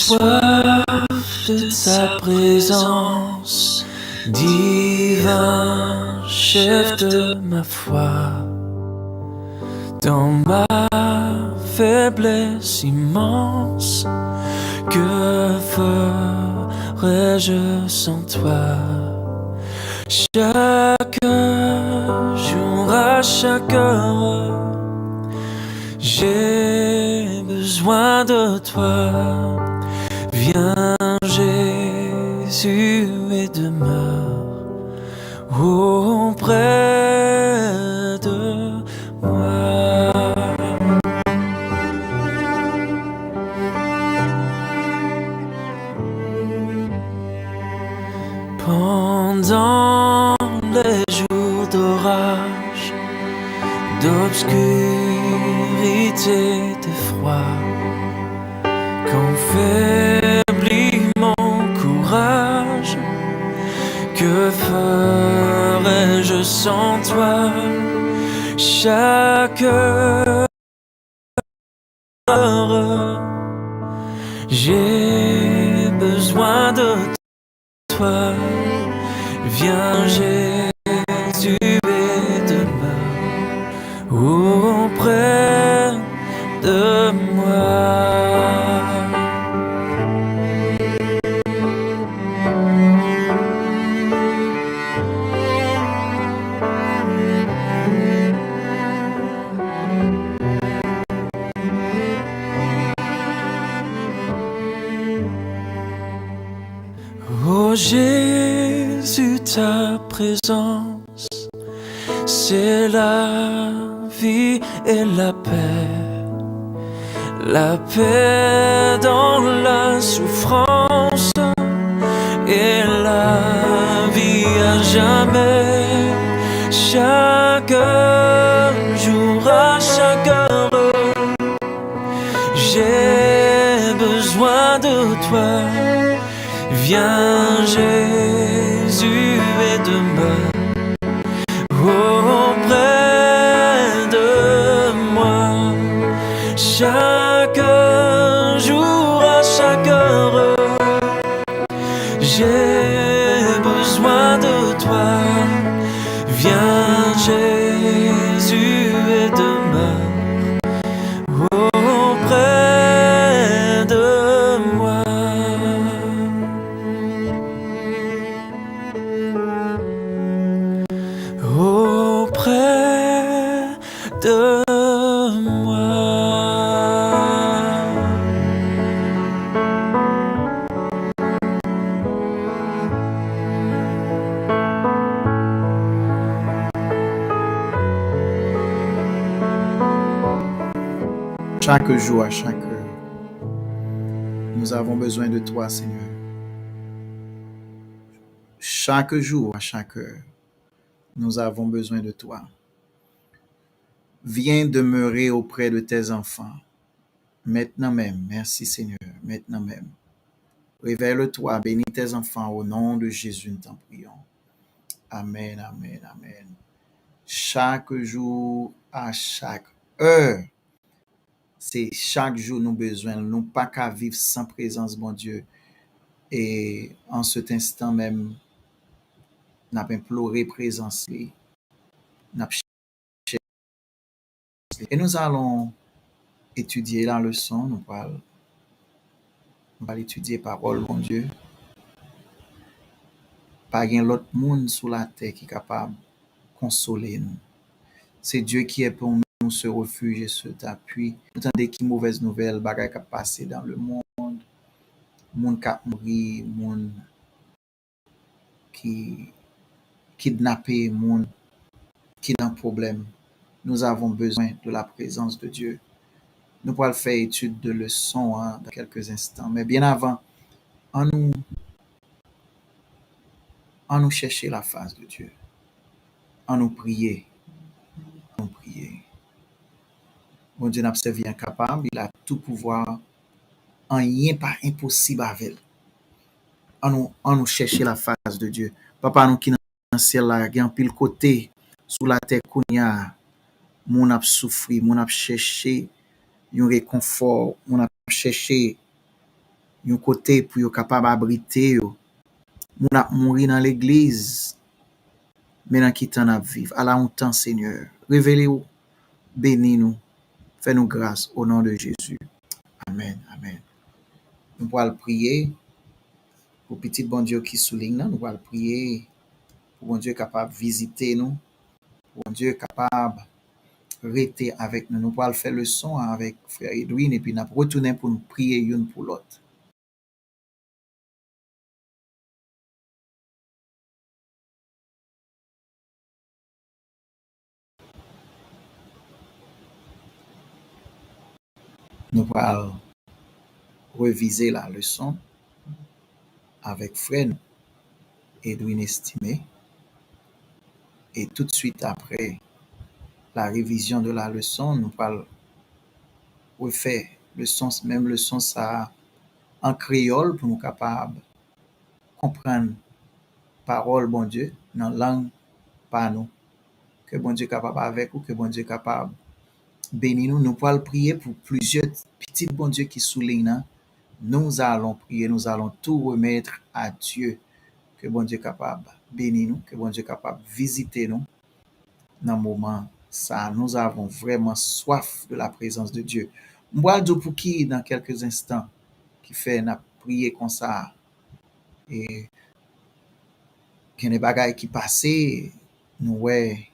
soif de ta présence, divin chef de ma foi. Dans ma faiblesse immense, que ferais-je sans toi? Chaque jour, à chaque heure, j'ai besoin de toi. Viens Jésus et demeure auprès de moi. Pendant les jours d'orage, d'obscurité, de froid, quand faiblit mon courage, que ferais-je sans toi? Chaque heure, j'ai besoin de toi. Viens Jésus et demeure auprès de moi. Oh Jésus, ta présence, c'est la vie et la paix dans la souffrance et la vie à jamais. Chaque jour, à chaque heure, j'ai besoin de toi. Viens Jésus et demeure auprès de moi. Chaque jour, à chaque heure, j'ai besoin de toi. Viens Jésus et demeure auprès de moi. Auprès de moi. Chaque jour, à chaque heure, nous avons besoin de toi, Seigneur. Chaque jour, à chaque heure, nous avons besoin de toi. Viens demeurer auprès de tes enfants. Maintenant même, merci Seigneur, maintenant même. Révèle-toi, bénis tes enfants au nom de Jésus, nous t'en prions. Amen, amen, amen. Chaque jour, à chaque heure, c'est chaque jour nous besoin, nous pas qu'à vivre sans présence, bon Dieu. Et en cet instant même, nous avons imploré présence. Et nous allons étudier la leçon, nous allons étudier parole, mon Dieu. Pas rien l'autre monde sur la terre qui est capable de consoler nous. C'est Dieu qui est pour nous ce refuge et cet appui. Nous entendons qui mauvaise nouvelle, bagaille qui a passé dans le monde qui a mouru, monde qui kidnappé, monde qui est dans problème. Nous avons besoin de la présence de Dieu. Nous pourrons faire étude de leçons dans quelques instants. Mais bien avant, en nous chercher la face de Dieu. En nous prier. Bon Dieu n'a pas incapable, il a tout pouvoir. En rien pas impossible avec. En nous chercher la face de Dieu. Papa, nous qui dans le ciel là, il y a un pile côté sous la terre kounya, mon a souffri, mon a cherché un réconfort, mon a cherché yon kote pou yo kapab abrite yo. Moun ap mouri dans l'église, mais dans qui temps ap vive. À la temps, Seigneur. Révélez-vous, bénis-nous, fais-nous grâce au nom de Jésus. Amen, amen. Nous pourrons prier pour petit bon Dieu qui souligne, nous pourrons prier pour bon Dieu capable de visiter nous, pour bon Dieu capable de rester avec nous. Nous pourrons faire le son avec frère Edwin et puis nous retourner pour nous prier une pour l'autre. Nous allons reviser la leçon avec frère Edwin Estimé. Et tout de suite après la révision de la leçon, nous allons refaire le son, même le son ça en créole pour nous capables de comprendre parole bon Dieu dans la langue par nous. Que bon Dieu capable avec ou que bon Dieu capable bénir nous. Nous pourrons prier pour plusieurs petits bon Dieu qui soulignent. Nous allons prier, nous allons tout remettre à Dieu. Que bon Dieu capable bénir nous, que bon Dieu capable visiter nous. Dans le moment ça, nous avons vraiment soif de la présence de Dieu. Moi, je pour qui dans quelques instants qui fait n'a prier comme ça et qu'il y a des bagailles qui passent, nous ouais,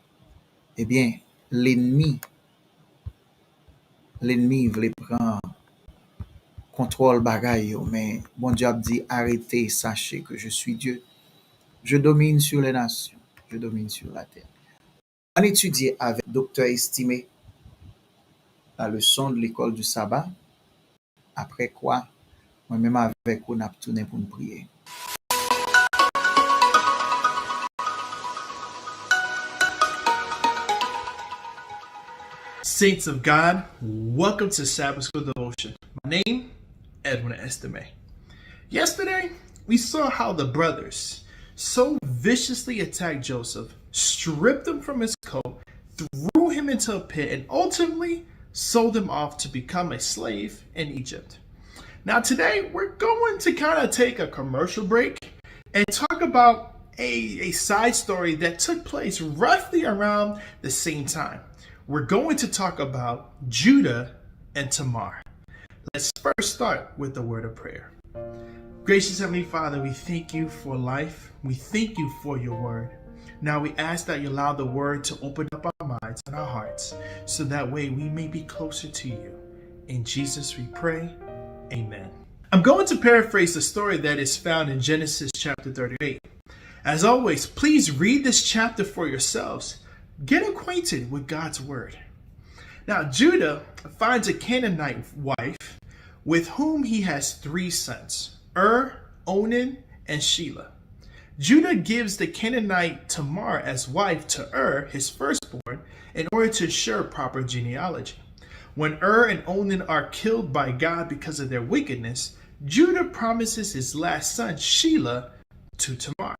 eh bien l'ennemi veut prendre contrôle bagaille, mais bon Dieu a dit arrêtez, sachez que je suis Dieu. Je domine sur les nations, je domine sur la terre. On étudie avec docteur Estimé la leçon de l'école du sabbat. Après quoi, moi-même avec vous, on a tourné pour nous prier. Saints of God, welcome to Sabbath School Devotion. My name, Edwin Estime. Yesterday, we saw how the brothers so viciously attacked Joseph, stripped him from his coat, threw him into a pit, and ultimately sold him off to become a slave in Egypt. Now today, we're going to kind of take a commercial break and talk about a side story that took place roughly around the same time. We're going to talk about Judah and Tamar. Let's first start with the word of prayer. Gracious Heavenly Father, we thank you for life. We thank you for your word. Now we ask that you allow the word to open up our minds and our hearts so that way we may be closer to you. In Jesus we pray. Amen. I'm going to paraphrase the story that is found in Genesis chapter 38. As always, please read this chapter for yourselves. Get acquainted with God's word. Now, Judah finds a Canaanite wife with whom he has 3 sons, Onan, and Shelah. Judah gives the Canaanite Tamar as wife to his firstborn, in order to ensure proper genealogy. When and Onan are killed by God because of their wickedness, Judah promises his last son, Shelah, to Tamar.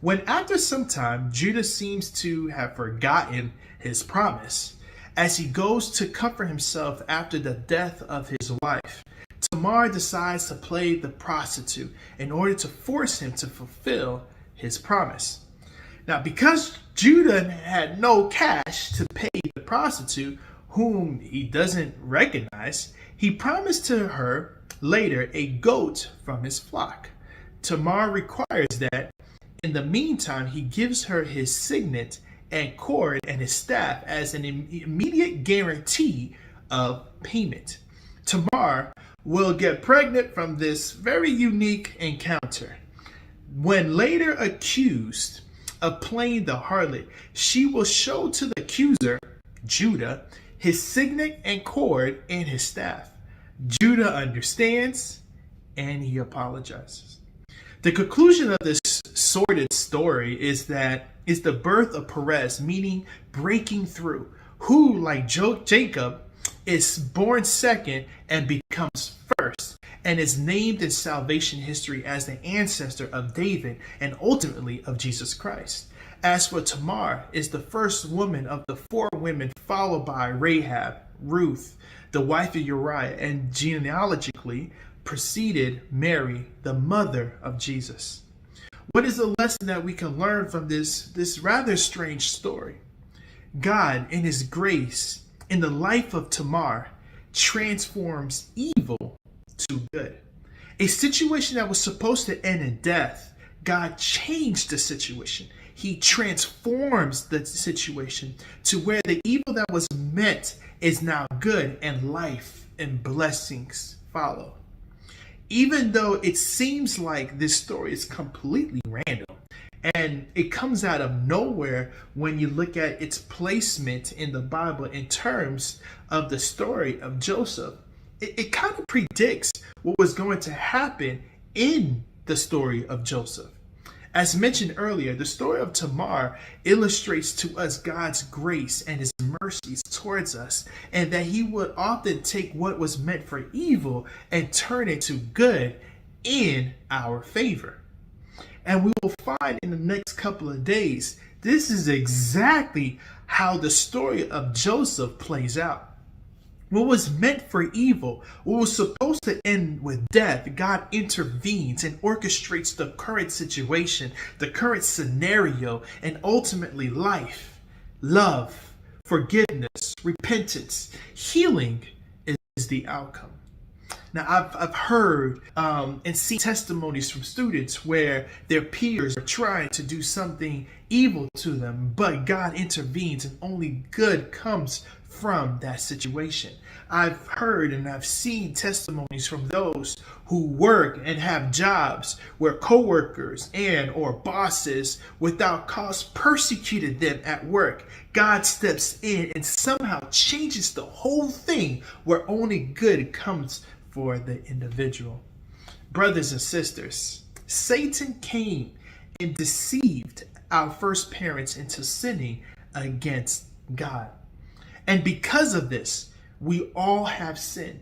When after some time, Judah seems to have forgotten his promise, as he goes to comfort himself after the death of his wife, Tamar decides to play the prostitute in order to force him to fulfill his promise. Now, because Judah had no cash to pay the prostitute, whom he doesn't recognize, he promised to her later a goat from his flock. Tamar requires that. In the meantime, he gives her his signet and cord and his staff as an immediate guarantee of payment. Tamar will get pregnant from this very unique encounter. When later accused of playing the harlot, she will show to the accuser, Judah, his signet and cord and his staff. Judah understands and he apologizes. The conclusion of this sordid story is the birth of Perez, meaning breaking through, who, like Jacob, is born second and becomes first, and is named in salvation history as the ancestor of David and ultimately of Jesus Christ. As for Tamar, is the first woman of the 4 women, followed by Rahab, Ruth, the wife of Uriah, and genealogically, preceded Mary, the mother of Jesus. What is the lesson that we can learn from this rather strange story? God, in his grace, in the life of Tamar, transforms evil to good. A situation that was supposed to end in death, God changed the situation. He transforms the situation to where the evil that was meant is now good, and life and blessings follow. Even though it seems like this story is completely random and it comes out of nowhere when you look at its placement in the Bible in terms of the story of Joseph, it kind of predicts what was going to happen in the story of Joseph. As mentioned earlier, the story of Tamar illustrates to us God's grace and his mercies towards us, and that he would often take what was meant for evil and turn it to good in our favor. And we will find in the next couple of days, this is exactly how the story of Joseph plays out. What was meant for evil, what was supposed to end with death, God intervenes and orchestrates the current situation, the current scenario, and ultimately life, love, forgiveness, repentance, healing is the outcome. Now, I've heard and seen testimonies from students where their peers are trying to do something evil to them, but God intervenes and only good comes from that situation. I've heard and I've seen testimonies from those who work and have jobs where coworkers and or bosses without cause persecuted them at work. God steps in and somehow changes the whole thing where only good comes for the individual. Brothers and sisters, Satan came and deceived our first parents into sinning against God. And because of this, we all have sinned.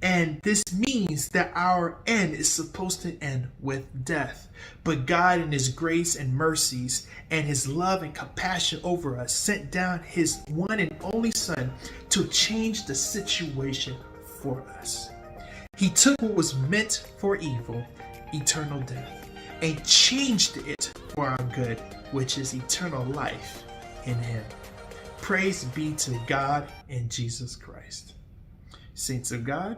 And this means that our end is supposed to end with death. But God, in his grace and mercies and his love and compassion over us, sent down his one and only Son to change the situation for us. He took what was meant for evil, eternal death, and changed it for our good, which is eternal life in him. Praise be to God and Jesus Christ. Saints of God,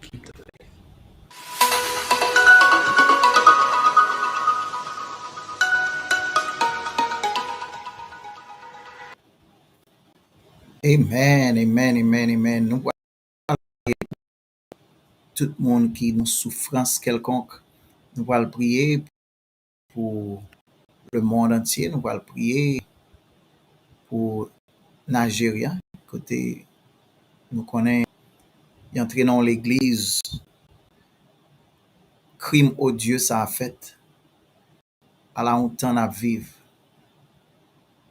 keep the faith. Amen, amen, amen, amen. Nous allons tout le monde qui nous souffrance quelconque. Nous allons prier pour le monde entier. Nous allons prier pour Nigeria. Côté, nous connaissons, y entrer dans l'église, crime odieux ça a fait. À la honte à vivre.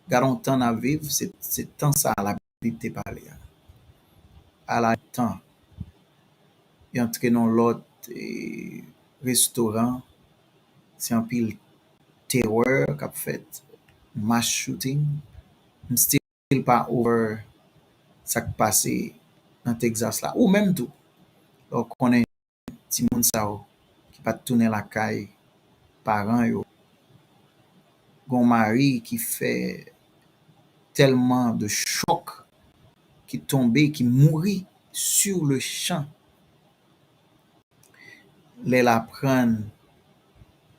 Garant temps à vivre, c'est temps ça la Bible te parlé. À la temps, y entrer dans l'autre restaurant, c'est un pile terreur qu'a fait, mass shooting, still pas over ça qui passé dans Texas là, ou même tout. Donc on est petit monde ça qui pas tourner la caille parents yo, gon mari qui fait tellement de choc qui tombé, qui mourit sur le champ. Les la prendre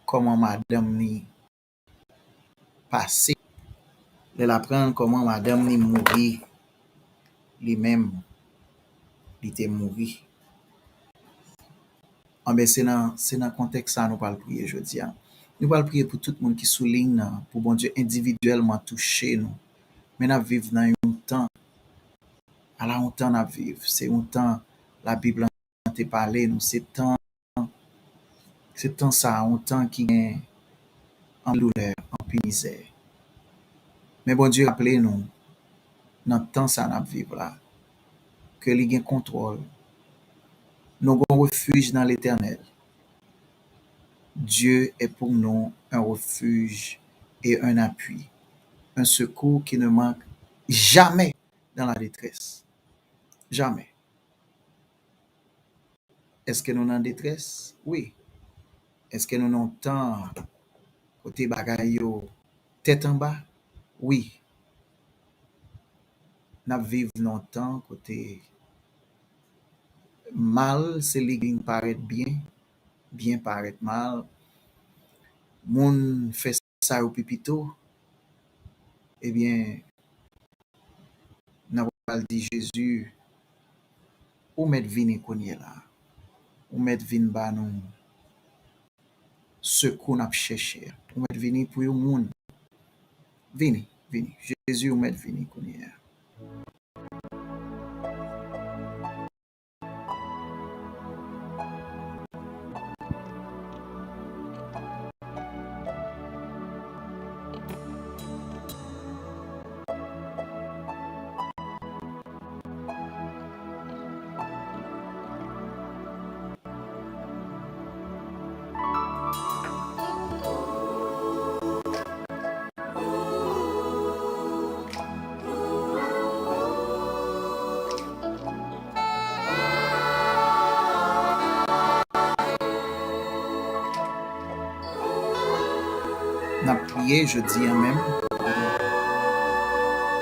comment madame ni passé. Les la prendre comment madame ni mourit. Lui-même, il était mouru. C'est dans le contexte ça nous allons prier aujourd'hui. Nous allons prier pour tout le monde qui souligne, pour bon Dieu individuellement toucher nous. Mais nous vivons dans un temps, à la honte nous vivons. C'est un temps, la Bible a parlé, nous, c'est temps ça, un temps qui est en douleur, en misère. Mais bon Dieu, rappelez-nous, dans le temps ça nous vivons là, que il y a un contrôle. Nous avons un refuge dans l'Éternel. Dieu est pour nous un refuge et un appui, un secours qui ne manque jamais dans la détresse. Jamais. Est-ce que nous sommes en détresse? Oui. Est-ce que nous sommes temps côté bagay yo tête en bas? Oui. Nous vivons longtemps côté mal, c'est li qui paraît bien, bien paraît mal. Moun fait ça au pipito, eh bien, n'a pas dit Jésus, ou met vini konye là, ou met vin ba nous, ce qu'on a cherché, ou met vini pour yon moun, vini, vini, Jésus ou met vini konye. N'a prié, je dis même,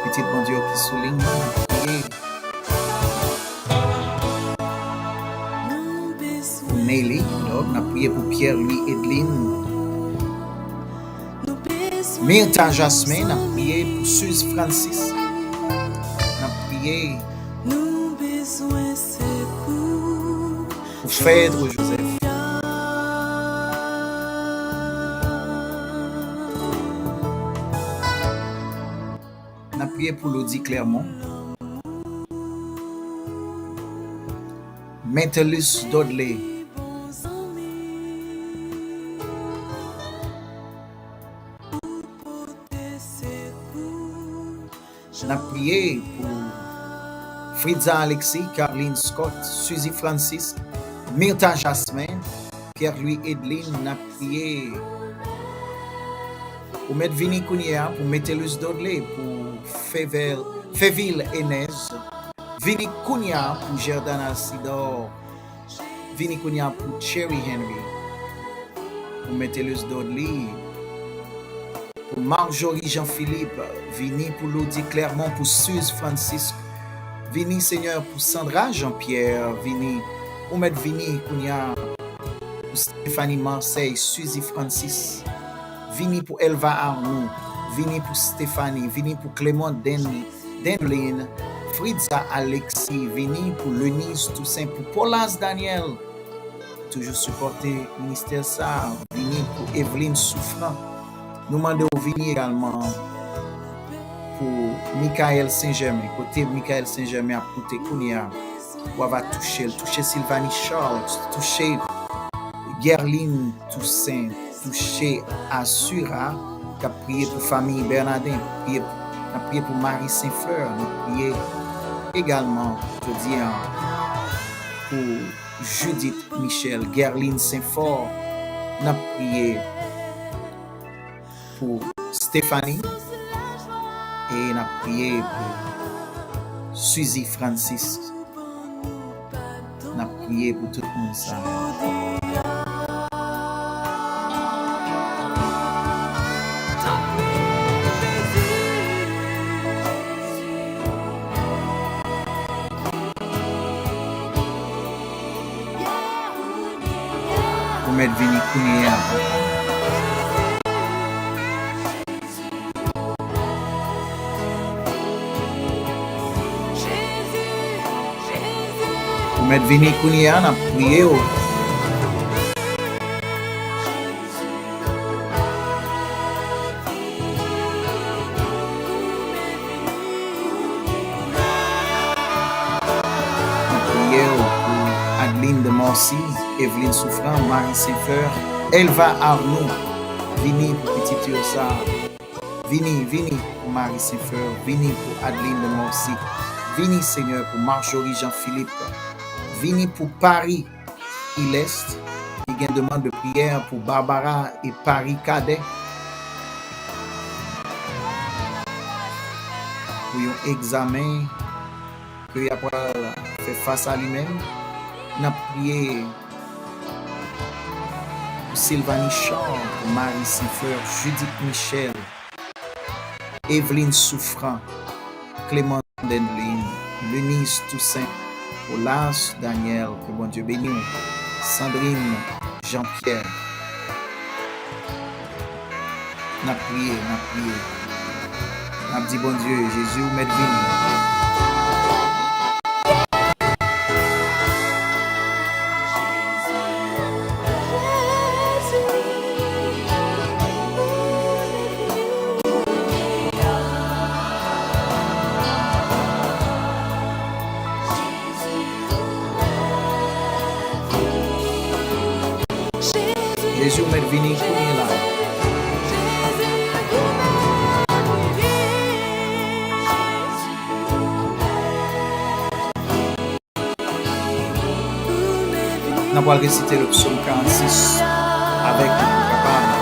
petit bon Dieu qui souligne, n'a prié pour Nelly, n'a prié pour Pierre-Louis Edline, Myrta Jasmin, n'a prié pour Suze Francis, n'a prié pour Phèdre Joseph. N'a prié pour Lodi Clermont, Metellus Dudley, n'a prié pour Fritza Alexis, Caroline Scott, Suzy Francis, Myrta Jasmin, Pierre-Louis Edline, n'a prié pour mettre Vini Kounia, pour Metellus Dudley, pour Féville Enez, Vini Kounia pour Jordana Sidor, Vini Kounia pour Cherry Henry, pour Metellus Dudley, pour Marjorie Jean-Philippe, Vini pour Lodi Clermont, pour Suze Francisque, Vini Seigneur pour Sandra Jean-Pierre, Vini pour mettre Vini Kounia, pour Stéphanie Marseille, Suzy Francis, Vini pour Elva Arnoux, Vini pour Stéphanie, Vini pour Clément Denlin, Fritza Alexis, Vini pour Lenise Toussaint, pour Paulas Daniel, toujours supporter ministère ça, Vini pour Evelyne Souffrant. Nous demandons Vini également pour Michael Saint-Germain, côté Michael Saint-Germain à côté Kounia, où va toucher Sylvanie Charles, toucher Gerline Toussaint, toucher Assura, qui a prié pour famille Bernardin, a prié pour Marie Saint-Fleur, a prié également, je dis, pour Judith Michel, Gerline Saint-Fort, a prié pour Stéphanie et a prié pour Suzy Francis, a prié pour tout le monde ça. Pour mettre Vini Kounia. Pour mettre Vini Kounia, on a prié. Adeline de Morcy, Evelyne Souffrant, Marie Saint-Fleur, Elva Arnoux, Vini pour Petit Yosa, Vini pour Marie Saint-Fleur, Vini pour Adeline de Morcy, Vini Seigneur pour Marjorie Jean-Philippe, Vini pour Paris, Est, il y a une demande de prière pour Barbara et Paris Cadet, pour un examen que il a fait face à lui-même. N'a prié pour Sylvanie Char, pour Marie Siffleur, Judith Michel, Evelyne Souffrant, Clément Denline, Leunice Toussaint, Olas Daniel, que bon Dieu bénisse, Sandrine Jean-Pierre. N'a prié. N'a dit bon Dieu, Jésus ou m'aide vini. Jésus m'aide vini pour là. Nous allons réciter le psaume 46 avec nous, capable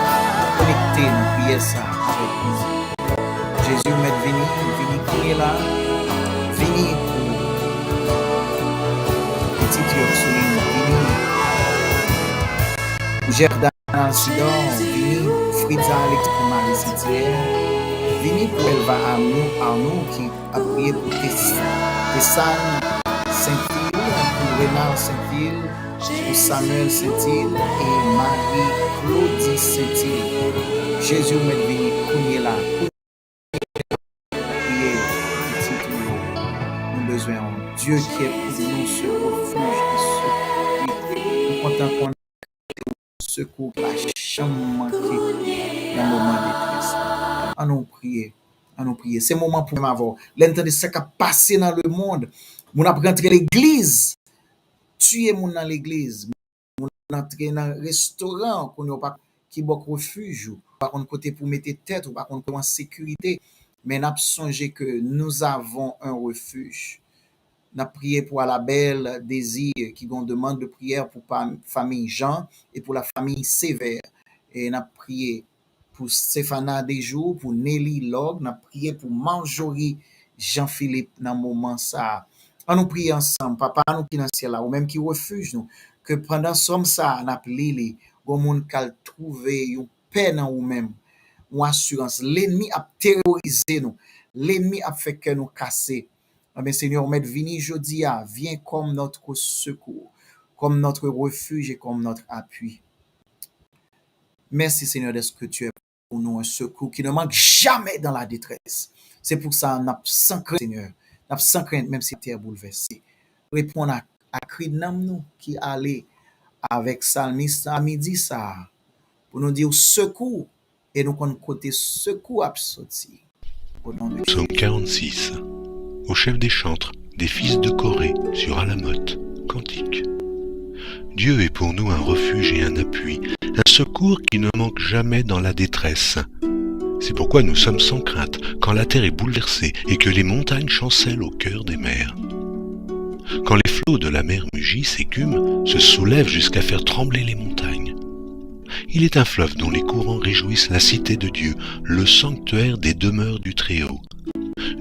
connecter nous, prier ça avec nous. Jésus m'aide vini pour là, vini pour petit Ursuline, vini pour Gerdan Sidon, vini pour Fritza Alex pour Marie Saint-Hilaire, vini pour Elva Arnaud qui a prié pour Tessane Saint-Hilaire, pour Renard Saint-Hilaire, pour Samuel Saint-Hilaire et Marie-Claudie Saint-Hilaire. Jésus m'aide vini pour là. Dieu qui est pour nous ce refuge, nous comptons qu'on a secours la chambre manquée dans le moment de détresse. À nous prier. C'est le moment pour m'avoir. L'entendre ce qui a passé dans le monde. Nous avons rentré l'église, tuer mon dans l'église. Nous avons entré dans un restaurant qui est un refuge, pas un côté pour mettre tête, ou pas en sécurité. Mais nous avons songé que nous avons un refuge. Nous avons prié pour la belle Désir qui ont demande de prière pour la famille Jean et pour la famille Sévère. Et nous avons prié pour Stéphana Desjours, pour Nelly Log, nous avons prié pour Marjorie Jean-Philippe dans le moment ça. On nous prie ensemble, papa nous qui dans le ciel là, ou même qui refuge nous, que pendant somme ça, nous avons prié, au monde qui a trouvé une paix dans nous-mêmes, une assurance. L'ennemi a terrorisé nous, l'ennemi a fait que nous casser. Mais Seigneur, Maître Vini Jodia, viens comme notre secours, comme notre refuge et comme notre appui. Merci Seigneur de ce que tu es pour nous, un secours qui ne manque jamais dans la détresse. C'est pour ça qu'on a sans crainte, Seigneur. On a sans crainte, même si la terre est bouleversée. Répondre à cri de nous qui allait avec Salmiste à midi ça, pour nous dire secours, et nous qu'on côté secours à sortir. Psaume 46. Au chef des chantres, des fils de Corée, sur Alamoth, cantique. Dieu est pour nous un refuge et un appui, un secours qui ne manque jamais dans la détresse. C'est pourquoi nous sommes sans crainte quand la terre est bouleversée et que les montagnes chancellent au cœur des mers. Quand les flots de la mer mugissent, écument, se soulèvent jusqu'à faire trembler les montagnes. Il est un fleuve dont les courants réjouissent la cité de Dieu, le sanctuaire des demeures du Très-Haut.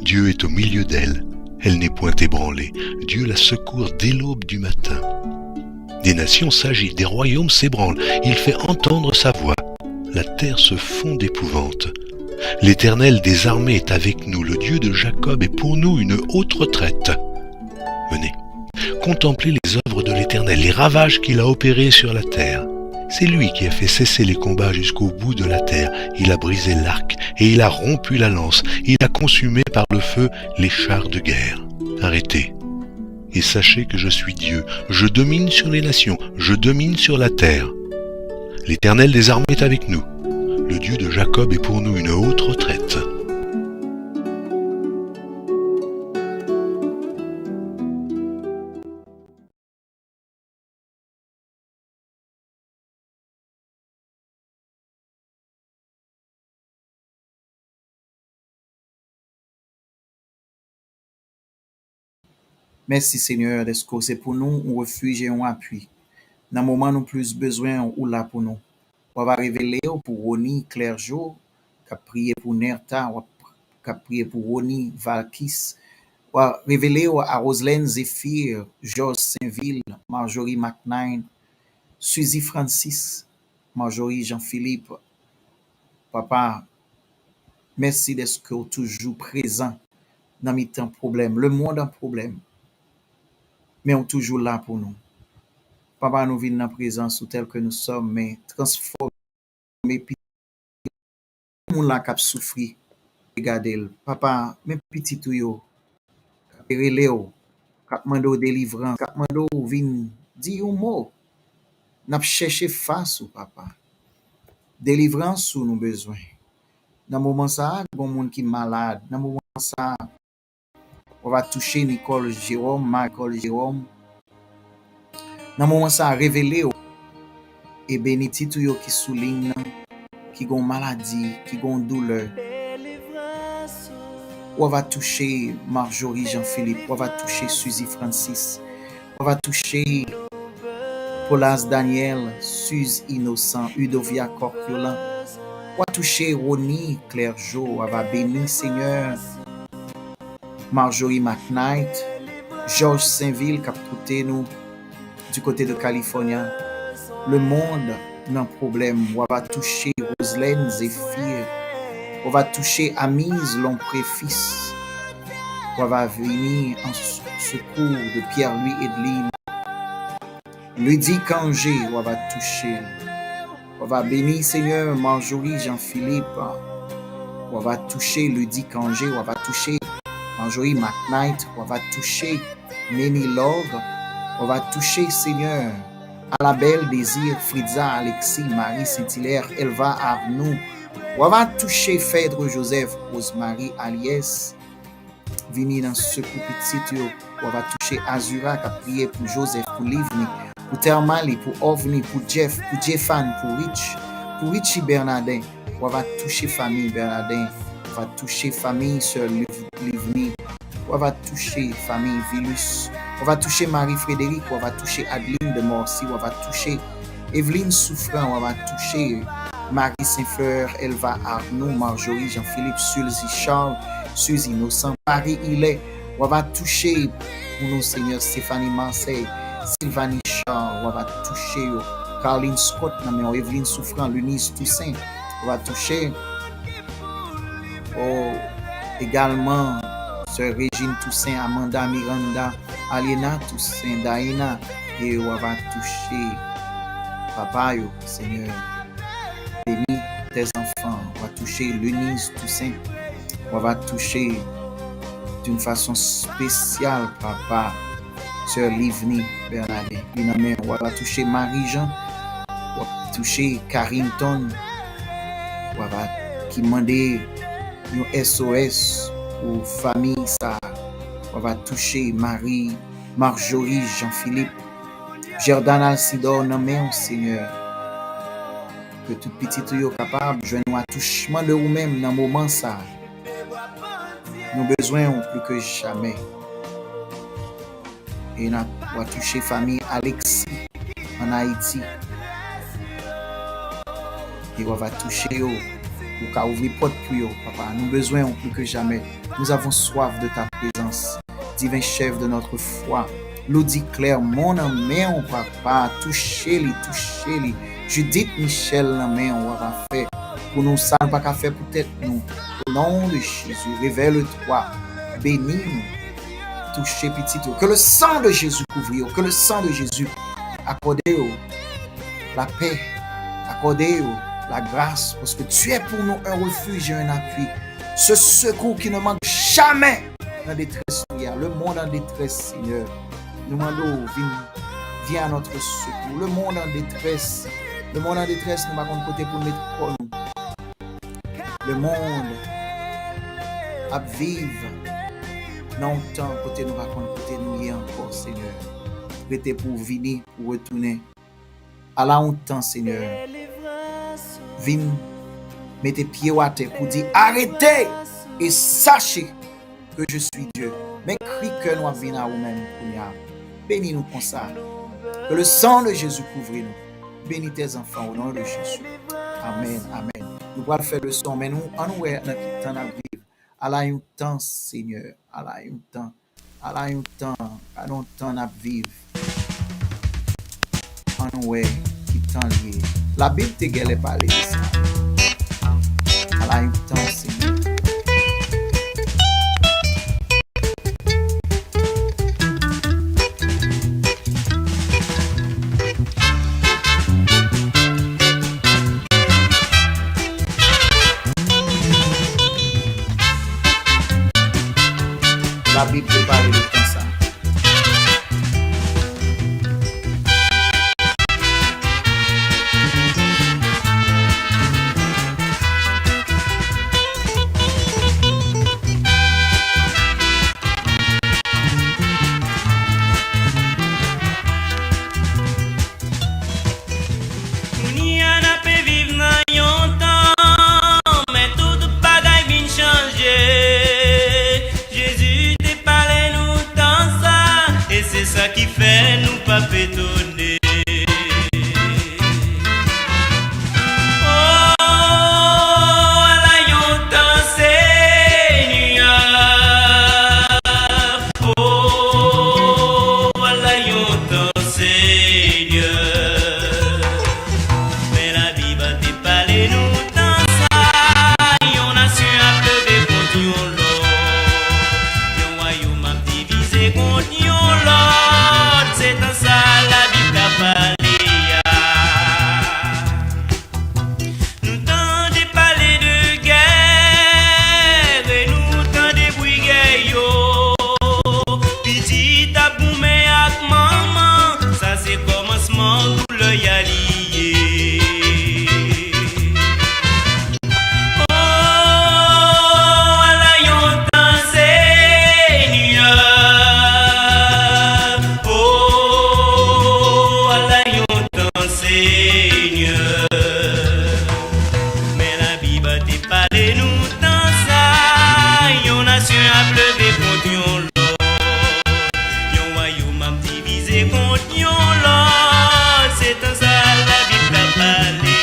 Dieu est au milieu d'elle, elle n'est point ébranlée, Dieu la secourt dès l'aube du matin. Des nations s'agitent, des royaumes s'ébranlent, il fait entendre sa voix, la terre se fond d'épouvante. L'Éternel des armées est avec nous, le Dieu de Jacob est pour nous une haute retraite. Venez, contemplez les œuvres de l'Éternel, les ravages qu'il a opérés sur la terre. C'est lui qui a fait cesser les combats jusqu'au bout de la terre. Il a brisé l'arc et il a rompu la lance. Il a consumé par le feu les chars de guerre. Arrêtez et sachez que je suis Dieu. Je domine sur les nations, je domine sur la terre. L'Éternel des armées est avec nous. Le Dieu de Jacob est pour nous une haute retraite. Merci Seigneur de ce que c'est pour nous un refuge et un appui. Dans le moment où nous plus besoin, ou là pour nous. On va révéler pour Roni Clergeau, qui a prié pour Nerta, qui a prié pour Roni Valkis, Révéler à Roselaine Zéphyr, Georges Saint-Ville, Marjorie McNine, Suzy Francis, Marjorie Jean-Philippe. Papa, merci d'être toujours présent dans mes temps problèmes. Le monde en problème, mais on est toujours là pour nous. Papa, nous venons dans la présence tel que nous sommes, mais transformer tout le monde là qui a souffert. Regardez, papa, mes petits tuyaux, Léo, cap mando délivrance, cap mando vin di un mot. N'a cherché face ou papa. Délivrance sous nous besoin. Dans moment ça, bon monde qui malade. Dans moment ça, on va toucher Nicole Jérôme, Michael Jérôme. Dans moment ça, révéler et béni tout yo qui souligne qui gon maladie, qui gon douleur. On va toucher Marjorie Jean-Philippe, on va toucher Suzy Francis, on va toucher Paulas Daniel, Suze Innocent, Udovia Corpiolan, on va toucher Ronnie Claire Jo, on va bénir Seigneur, Marjorie McKnight, Georges Saint-Ville qui a côté nous du côté de Californie. Le monde n'a problème, on va toucher Roselaine Zéphyr, on va toucher Amise Lompré-Fils. On va venir en secours de Pierre-Louis Edline. Ludy Cangé, on va toucher. On va bénir Seigneur Marjorie Jean-Philippe. On va toucher Ludy Cangé. On va toucher Marjorie McKnight. On va toucher Néni Log. On va toucher Seigneur Alabelle Désir, Fritza, Alexis, Marie Saint-Hilaire, Elva Arnoux. On va toucher Phèdre Joseph, Rosemary Aliès. Venir dans ce coup petit, on va toucher Azura qui a prié pour Joseph, pour Livni, pour Thermali, pour Ovni, pour Jeff, pour Jeffan, pour Richie Bernardin. On va toucher famille Bernardin, on va toucher famille Sœur Livni, on va toucher famille Vilus, on va toucher Marie-Frédéric, on va toucher Adeline de Morcy, on va toucher Evelyne Souffrant, on va toucher Marie Saint-Fleur, Elva Arnaud, Marjorie Jean-Philippe, Sulzy Charles, Suzy Innocent, Paris Hillet, on va toucher pour nous Seigneur Stéphanie Marseille, Sylvanie Charles, on va toucher Caroline Scott, Evelyne Souffrant, Lunice Toussaint, on va toucher également Sœur Régine Toussaint, Amanda Miranda, Aliena Toussaint, Daina, et on va toucher Papa, Seigneur, bénis tes enfants, on va toucher Lunice Toussaint, on va toucher d'une façon spéciale, Papa, Sœur Livni Bernadette. On va toucher Marie-Jean, on va toucher Carrington, on va qui demander un SOS pour famille ça. On va toucher Marjorie Jean-Philippe, Jordan Alcidor, nommé Seigneur. Que tout petit tuyau capable, je nous attouchement de vous-même dans le moment ça. Nous besoin plus que jamais. Et on va toucher famille Alexis en Haïti. Et on va toucher pour qu'à ouvrir porte pour eux, papa. Nous besoin plus que jamais. Nous avons soif de ta présence, divin chef de notre foi. Lodi Claire, mon amen, papa, touchez-les. Judith Michel, l'amen, on va faire. Pour nous, ça n'a pas qu'à faire peut-être nous. Au nom de Jésus, révèle-toi, bénis-nous, touchez petit. Que le sang de Jésus couvre, que le sang de Jésus accorde la paix, accorde la grâce, parce que tu es pour nous un refuge et un appui. Ce secours qui ne manque jamais dans la détresse. Le monde en détresse, Seigneur. Nous demandons, viens à notre secours. Le monde en détresse, nous n'avons pas côté pour mettre pour nous. Le monde à vivre dans le temps, côté nous raconte, côté nous y est encore, Seigneur. Prêtez pour venir, pour retourner. À la honte, Seigneur. Viens, mettez pieds à terre pour dire arrêtez et sachez que je suis Dieu. Mais crie que nous venons à vous-même. Bénis-nous comme ça. Que le sang de Jésus couvre nous. Bénis tes enfants au nom de Jésus. Amen. Amen. Nous allons faire le son, mais nous, en nous, dans le temps à vivre, ala yon temps, Seigneur, ala yon temps, anon temps nap viv, an wè, ki temps liye. La Bible te gele pale de sa. Ala yon temps, Seigneur. La Bible te parle de temps ça. Kounia na pe viv nan yon tan, men tout bagay bin chanje. Jésus te pale nou tan sa, et c'est ça qui fait nous pas pétonner. Oh, ala yon tan Seigneur. Oh, ala yon tan Seigneur. Mais la Bible te parle nous dans ça. Yon nation a pleuvé contre yon lot. Yon royaume a divisé contre yon lot. C'est dans ça la Bible a parlé. Nous t'entendons parler de guerre et nous t'entendons bruit guerre yo. Petit a boumé ak maman, ça c'est commencement pour le yalié. Oh, ala yon tan Seigneur. Oh, ala yon tan Seigneur. Mais la Bible te parle nous dans ça. Yon nation a pleuvé contre yon lot. Yon royaume a divisé contre yon lot. C'est dans ça la Bible a parlé.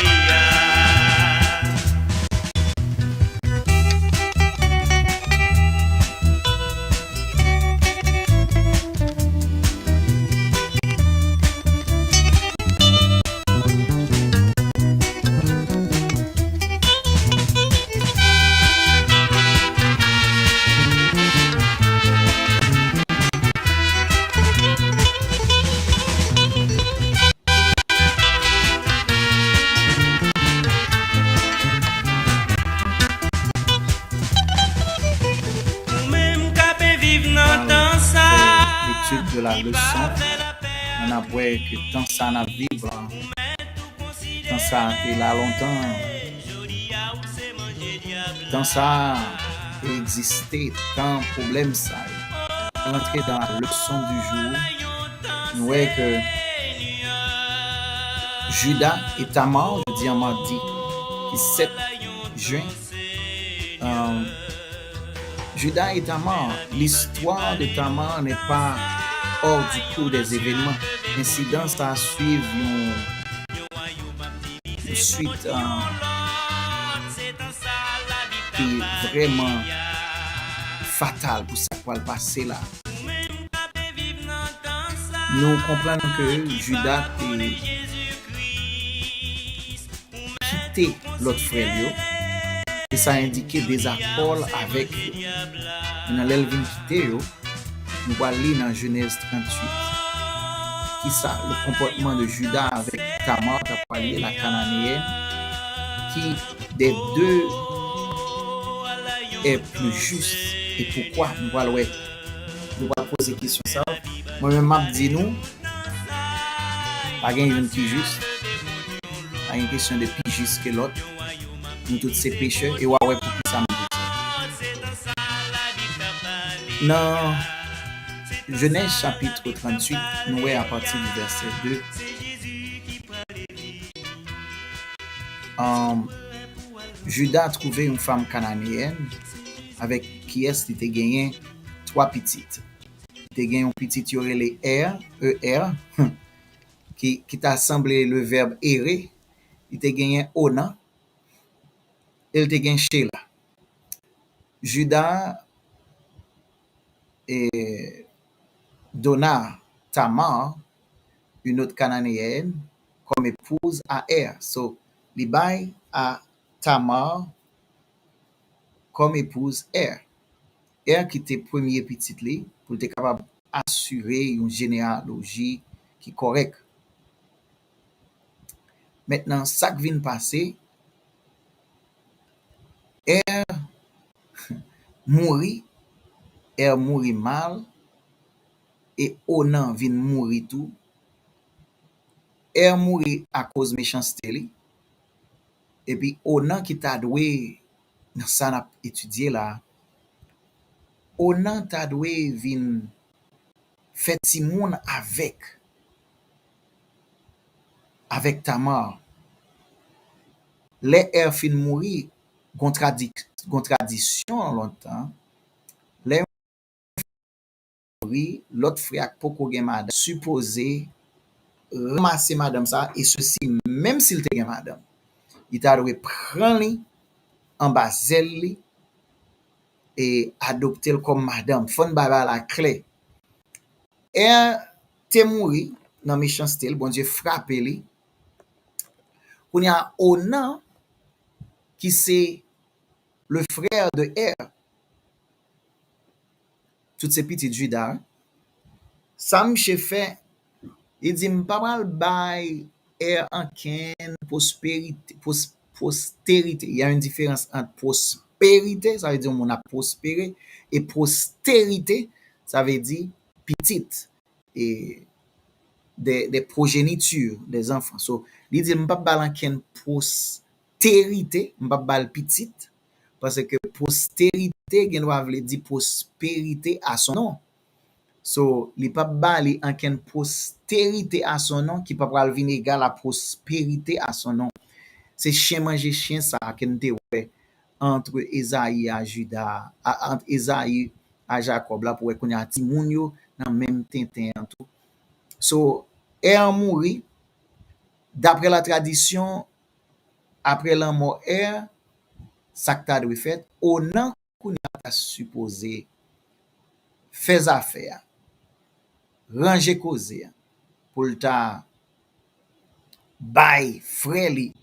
Ou même capé vivre dans temps ça. L'étude de la leçon, on a vu que tant ça n'a vivre, tant ça est là longtemps, tant ça a existé, tant problème ça. Entrer dans la leçon du jour, nous voyons que Judas et Tamar, je dis en mardi, qui 7 juin, Judas et Tamar, l'histoire de Tamar n'est pas hors du cours des événements. L'incident, ça a suivi une suite qui est vraiment fatale pour ça qui va le passer là. Nous comprenons que Judas a quitté l'autre frère yo, et ça a indiqué des accords avec eux. Dans l'élevin quitté yo, nous allons lire dans Genèse 38 qui ça le comportement de Judas avec Tamar, qui a parlé la cananéenne, qui des deux est plus juste et pourquoi nous allons poser question ça. Moi-même m'a dit nous pas une qui juste, pas une question de plus juste que l'autre. Nous tous ces pécheurs et ouais pour qui ça me dit. Dans Genèse chapitre 38, nous voyons à partir du verset 2. Judas a trouvé une femme cananéenne avec qui est-ce qu'il a gagné 3 petites. Il a gagné une petite qui aurait les ER, qui t'a semblé le verbe errer. Il a gagné Ona. Il a gagné Sheila. Judas et donna Tamar, une autre cananéenne, comme épouse à Er. So, li bay à Tamar comme épouse Er. Er qui était premier petit li, pour être capable d'assurer une généalogie qui est correcte. Maintenant, ça qui vient passer, Er mourit, Er mourit mal, et Onan vient mourir tout. Er mourit à cause de méchanceté li. Et puis Onan qui t'a doué dans ça n'a étudié là, Onan t'a doué vin fait ti moun avec Tamar. Les Er fin mourir, contradiction longtemps. Les mourir, l'autre frère poko gen madame, supposé ramasser madame ça, et ceci même s'il te gen madame. Il t'a doué prendre li en bas zel li et adopter le comme madame. Fon baba la clé. Er te mouri dans méchanceté, bon Dieu frappé li. On y a Onan qui c'est le frère de Er. Toutes ces petites Judas. Ça m'che fait, il dit m'pa mal bay Er en ken postérité. Il y a une différence entre prospérité, ça veut dire on a prospéré, et postérité, ça veut dire petite et des progénitures des enfants. So, il dit m'pa bal en ken postérité, m'pa bal petite, parce que postérité gen doit vle dire prospérité à son nom. So, li pa bali en ken postérité à son nom qui pa pral vin égal à prospérité à son nom. C'est chien manger chien ça ken te ouais entre Esaïe à Judas, entre Esaïe à Jacob là pour qu'on y a ti moun yo dans même tintin en tout. So, Er mouri d'après la tradition après la mort Er ça que t'a dû fait Onan qu'on a supposé faire affaire ranger cause pour ta bay frère li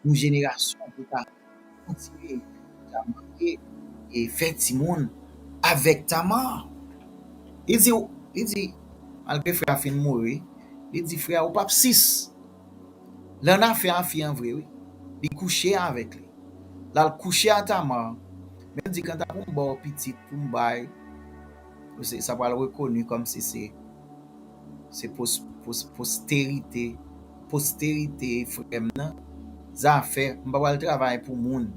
une génération pour ta continuer ta marier et faire ti moun avec Tamar. Il dit malgré frère fin mourir, il dit frère ou pas 6. L'en a fait un fille en vrai oui. Il coucher avec lui. Là il coucher à Tamar. Même dit quand t'as un bon petit pour m'bay, ça va le reconnu comme si c'est postérité frère nan ça fait m'pa wal travail pour moun.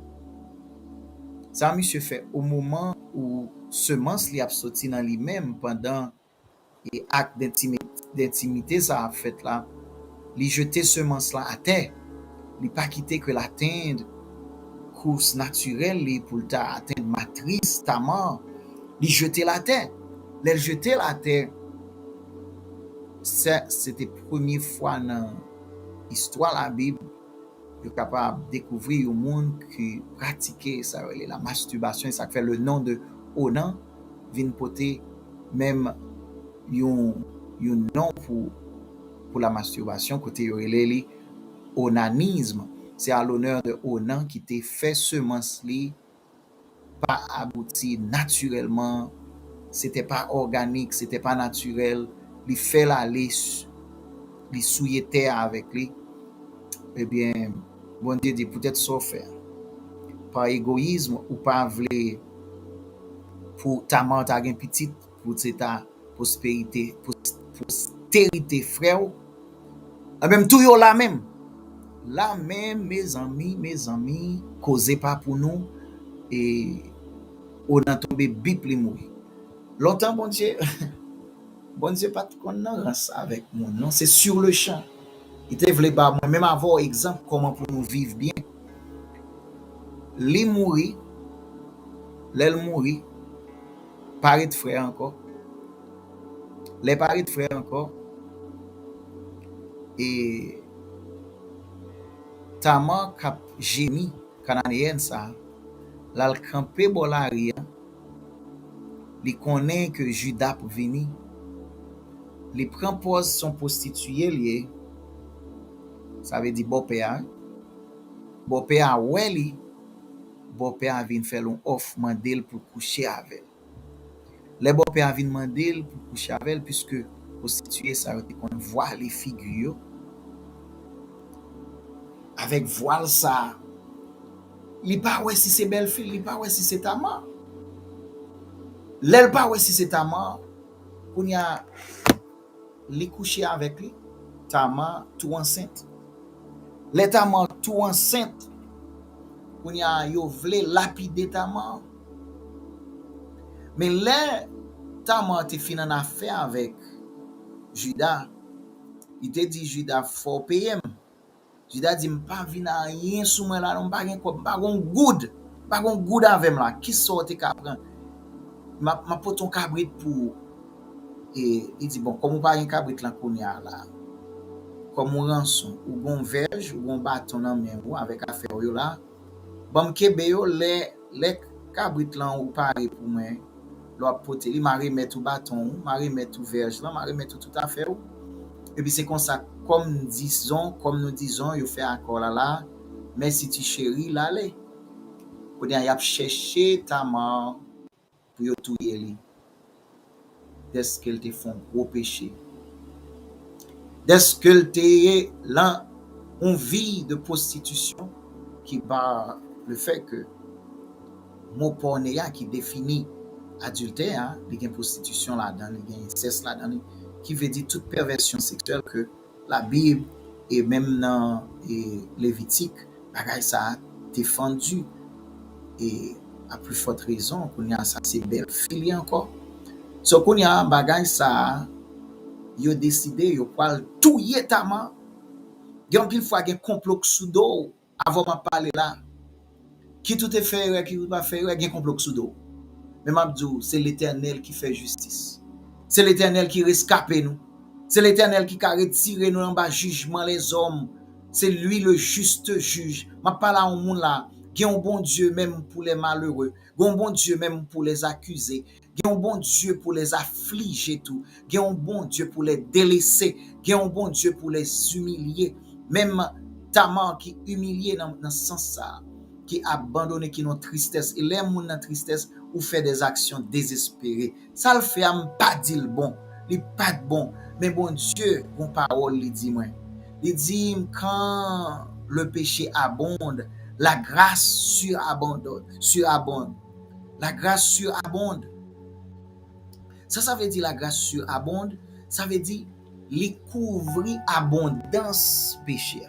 Ça monsieur fait au moment où semence li a sorti dans lui-même pendant et acte d'intimité ça a fait là, li jeter semence là à terre, li pas quitter que l'atteindre course naturelle li pour ta atteindre matrice Tamar, li jeter la terre. Les jeter la terre, c'était première fois dans l'histoire de la Bible que capable de découvrir un monde qui pratiquait ça la masturbation, ça fait le nom de Onan vient porter même un nom pour la masturbation côté relé onanisme. C'est à l'honneur de Onan qui t'a fait semence li pas abouti naturellement, c'était pas organique, c'était pas naturel, il fait l'aller li souiller terre avec lui. Eh bien bon Dieu dit peut-être ça faire par égoïsme ou pas vle pour ta mort ta gen petite pour ta postérité frère. Même tout yo la même mes amis causez pas pour nous et on a tombé bip li mourir. Longtemps bon Dieu pas qu'on ça avec moi non, c'est sur le champ. Il te voulait pas moi même avoir exemple comment pour nous vivre bien. Li mouri, l'elle mouri, pari de frère encore. Les pari de frère encore. Et Tamar cap génie cananéenne ça, l'al campé bon la rien il connaît que Judas pour venir. Il prend pose son prostituée lié. Ça veut dire beau-père. Beau-père ouais li. Beau-père vient faire un offre mandel pour coucher avec. Les beau-père vient mandel pour coucher avec elle puisque prostituée ça veut dire qu'on voit les figures. Avec voile ça. Il pas ouais si c'est belle fille, il pas ouais si c'est ta mère. L'elle pas ouais si c'est ta mère. Qu'on y a les coucher avec lui, ta mère tout enceinte. Les ta mère tout enceinte. Qu'on y a yo vle lapider ta mère. Mais là ta mère te fin en affaire avec Judas. Il te dit Judas faut payer. Judas dit pas vinn rien sous moi là, non pas rien quoi, pas gon good avec là. Qui sorte ka prend? Ma pote ton cabrit pour et il dit bon comme pas rien cabrit là konya là. Comme on rançon ou gon verge ou gon bâton dans main ou avec affaire yo là. Bon kebe yo les cabrit là ou paré pour moi. L'autre pote il m'a remettre tout bâton, m'a remettre tout verge là, m'a remettre tout affaire. Et puis c'est comme ça, comme nous disons, il fait encore là, mais si tu chéris là, il y a cherché ta mère pour tout y aller. Dès qu'elle te font gros péché. Dès qu'elle te là, une vie de prostitution qui va le fait que mon pornéa qui définit adultère, il y a une prostitution là-dedans, il y a un inceste là-dedans, qui veut dire toute perversion sexuelle que la Bible et même dans Lévitique, bagay ça a défendu et à plus forte raison qu'on y a ça c'est belle fille encore. So qu'on y a bagay ça yo décidé yo pral touyer ta main. Gen pile fois gen complot sous dos avant m'a parler là. Qui tout est fait qui tout pas fait gen complot sous dos. Mais m'a dit c'est l'Éternel qui fait justice. C'est l'Éternel qui rescape nous. C'est l'Éternel qui a retiré nous en bas jugement les hommes. C'est lui le juste juge. Ma parle à un monde là, qui est un bon Dieu même pour les malheureux, qui est un bon Dieu même pour les accuser, qui est un bon Dieu pour les affliger tout, qui est un bon Dieu pour les délaisser, qui est un bon Dieu pour les humilier. Même ta mère qui humilie dans ce sens ça, qui abandonne qui non tristesse, et les gens dans tristesse ou fait des actions désespérées. Ça le fait pas dire bon, il pas bon, mais bon Dieu, bon parole il dit moi. Il dit quand le péché abonde, la grâce surabonde. La grâce surabonde. Ça veut dire la grâce surabonde, ça veut dire les couvrir abondance péché.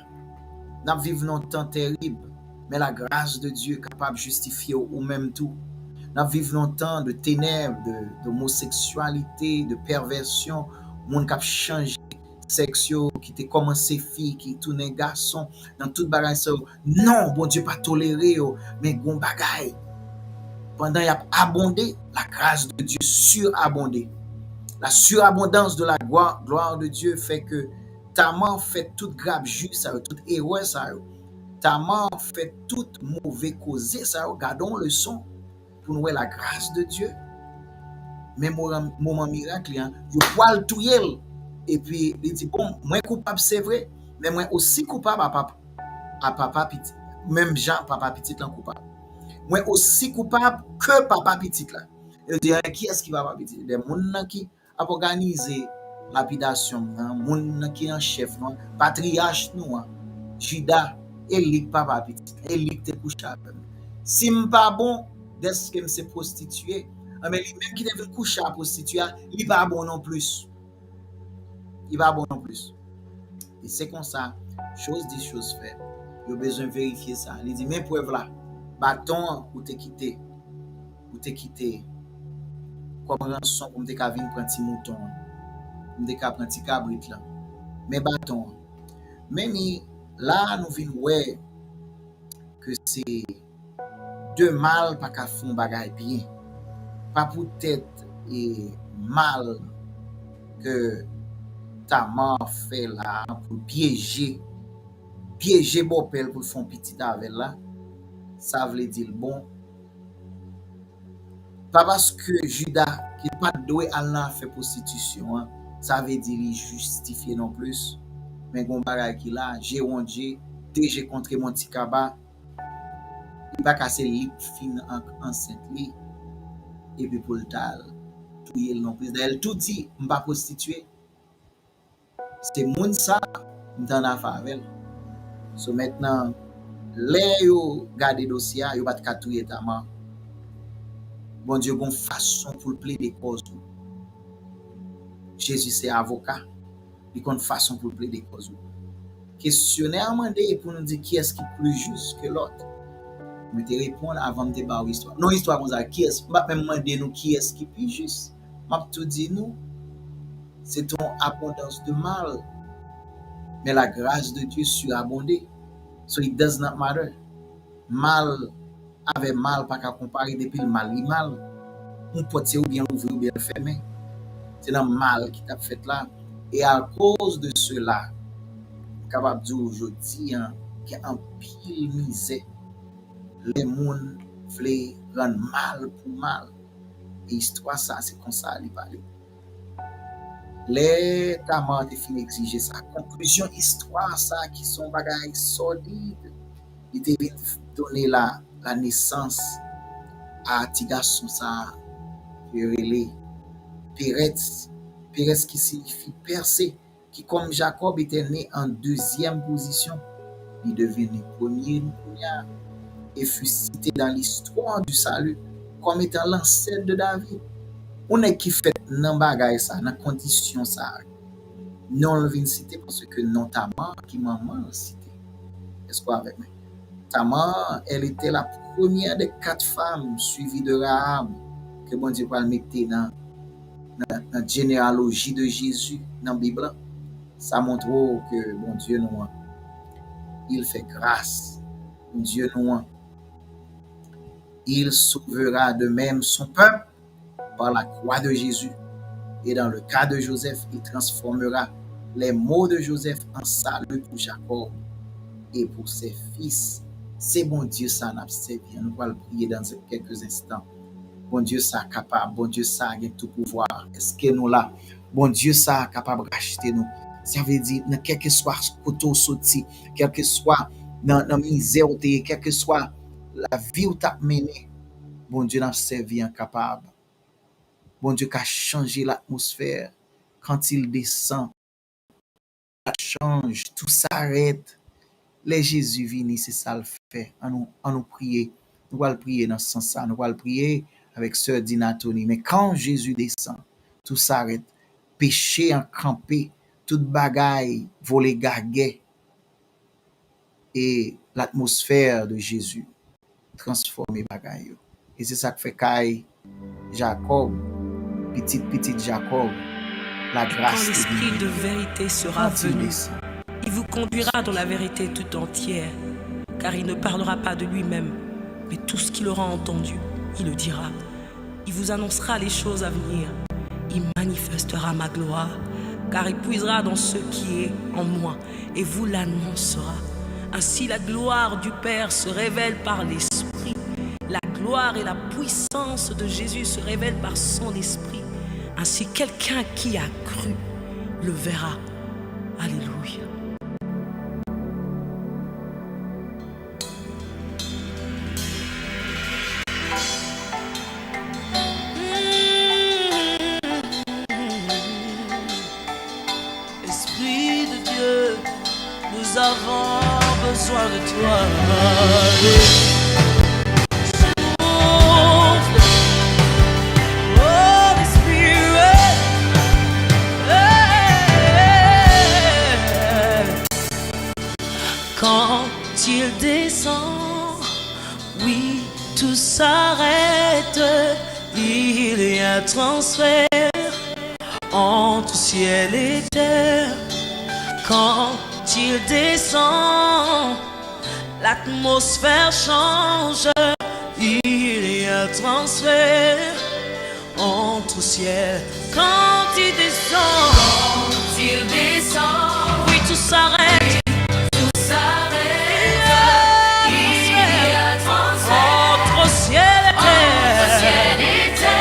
Nous vivons un temps terrible, mais la grâce de Dieu est capable de justifier ou même tout. Nous vivons un temps de ténèbres, d'homosexualité, de perversion, monde qui a changé sexuel, qui te commencé fille, qui tourne garçon, dans toute bagaille ça. Non, bon Dieu pas toléré, mais gon bagaille. Pendant il a abondé, la grâce de Dieu surabondé. La surabondance de la gloire de Dieu fait que ta main fait toute grave juste, toute erreur ça. Ta main fait toute mauvais causé ça. Gardons le son pour nous voir la grâce de Dieu. Mais moment miracle, il poil tout yel. Et puis il dit bon, moi coupable c'est vrai, mais moi aussi coupable à papa petit. Même Jean papa petit là coupable. Moi aussi coupable que papa petit là. Il dit qui est-ce qui va papa petit? Des gens qui a organisé lapidation, moun qui en chef, patriarche nous, Judas, Élie papa petit, Élie te couche avec. Si m'pas bon, dès que me se prostituer, mais lui même qui devait coucher à prostituer, il pas bon non plus. Il va bon non plus. Et c'est comme ça, chose dit, chose fait. Il a besoin de vérifier ça. Il dit, mais preuve là, bâton ou te quitter. Comme rançon, comme te ka vin prendre petit mouton. Comme te ka prendre petit cabrit là. Mais bâton. Même là, nous vin ouais que c'est deux mal pas qu'à font bagay bien. Pas peut-être et mal que ta mère fait là pour piéger bon père pour son petit avec là, ça veut dire bon Pas parce que Judas qui pas doué Allah fait prostitution, hein, ça veut dire il justifié non plus. Mais gon bagay qui là, j'ai rongé, j'ai contre mon petit kaba, il pas casser lip fin enceinte li et puis pour le tal, tout il non plus. Elle tout dit, m'pas prostituer. C'est moun ça, m'tan a favel. So maintenant, les yo garder dossier, yo pas katouyer ta main. Bon Dieu, bon façon pour le plaider cause. Jésus c'est avocat. Il a une façon pour le plaider cause. Questionnaire demandé pour nous dire qui est-ce qui est plus juste que l'autre. Mais te répondre avant de débattre l'histoire. Non, histoire comme ça, qui est-ce, pas même demander nous qui est-ce qui est plus juste. M'a tout dit nous, c'est ton abondance de mal. Mais la grâce de Dieu surabondée. So it does not matter. Mal avec mal, pas qu'à comparer depuis le mal, il mal. On peut ou bien ouvrir ou bien fermer. C'est dans le mal qui t'a fait là. Et à cause de cela, capable de dire aujourd'hui qu'il y a un pile misère. Les gens veulent rendre mal pour mal. Et l'histoire, ça, c'est comme ça, il parle. Les tamans te fin exiger ça. Conclusion, histoire, ça, qui sont bagailles solides. Il te vient donner la naissance à un petit garçon, ça, relé Pérez qui signifie percé, qui comme Jacob était né en deuxième position, il devenu premier et fut cité dans l'histoire du salut comme étant l'ancêtre de David. On est qui fait nan bagay ça, dans condition ça. Non le vient citer parce que non Tamar qui maman cité. Est-ce quoi avec moi? Tamar, elle était la première des 4 femmes suivies de Rahab que bon Dieu va mettre dans la généalogie de Jésus dans la Bible. Ça montre que bon Dieu nous il fait grâce. Bon Dieu nous il sauvera de même son peuple par la croix de Jésus. Et dans le cas de Joseph, il transformera les mots de Joseph en salut pour Jacob et pour ses fils. C'est bon Dieu ça n'a servi. Nous allons prier dans quelques instants. Bon Dieu ça capable, bon Dieu ça a tout pouvoir. Est-ce que nous là, bon Dieu ça capable de racheter nous. Ça veut dire dans quel que soit côté sorti, quel que soit dans misère ou quel que soit la vie où tu as mené, bon Dieu n'a servi incapable. Bon Dieu qui a changé l'atmosphère. Quand il descend, ça change, tout s'arrête. Les Jésus vini, c'est ça le fait. On nous prier. Nous allons prier dans ce sens-là. Nous allons prier avec Sœur Dinatoni. Mais quand Jésus descend, tout s'arrête. Péché en campé, toute bagaille, voler garguet. Et l'atmosphère de Jésus transforme bagaille. Et c'est ça que fait Kai Jacob, petit Jacob, la grâce. Quand l'esprit de vérité sera venu, il vous conduira dans la vérité tout entière, car il ne parlera pas de lui-même, mais tout ce qu'il aura entendu, il le dira. Il vous annoncera les choses à venir. Il manifestera ma gloire, car il puisera dans ce qui est en moi, et vous l'annoncera. Ainsi la gloire du Père se révèle par l'Esprit. La gloire et la puissance de Jésus se révèlent par son Esprit. Ainsi quelqu'un qui a cru le verra. Alléluia. Esprit de Dieu, nous avons besoin de toi. Quand il descend, oui, tout s'arrête. Il y a transfert entre ciel et terre. Quand il descend, l'atmosphère change. Il y a transfert entre ciel. Quand il descend, oui, tout s'arrête. Ciel et terre.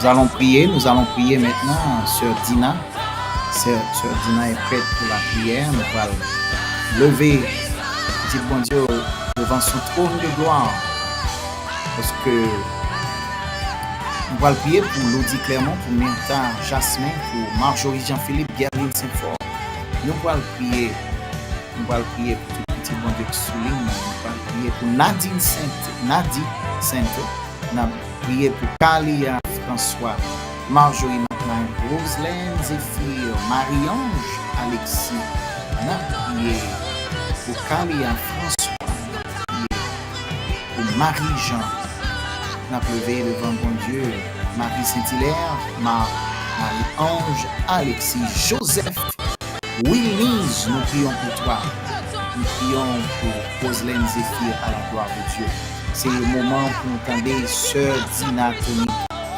Nous allons prier maintenant. Sœur Dina. Sœur Dina est prête pour la prière. Nous allons lever, petit bon Dieu, devant son trône de gloire. Parce que nous allons prier pour Lodi Clermont, pour Myrta Jasmin, pour Marjorie Jean-Philippe, Guerline Saint-Fort. Nous allons prier pour tout petit bon Dieu qui souligne. Nous allons prier pour Nadine Sainte. Nous allons prier pour Kalia François, Marjorie McLean, Roselaine Zéphir, Marie-Ange Alexis. Nous allons prier pour Kalia François. Pour Marie-Jean. Nous avons levé devant bon Dieu, Marie Saint-Hilaire, Marie-Ange, Alexis, Joseph, Willise, nous prions pour toi. Nous prions pour Roselaine Zéphir à la gloire de Dieu. C'est le moment pour entendre Sœur Dina Tony qui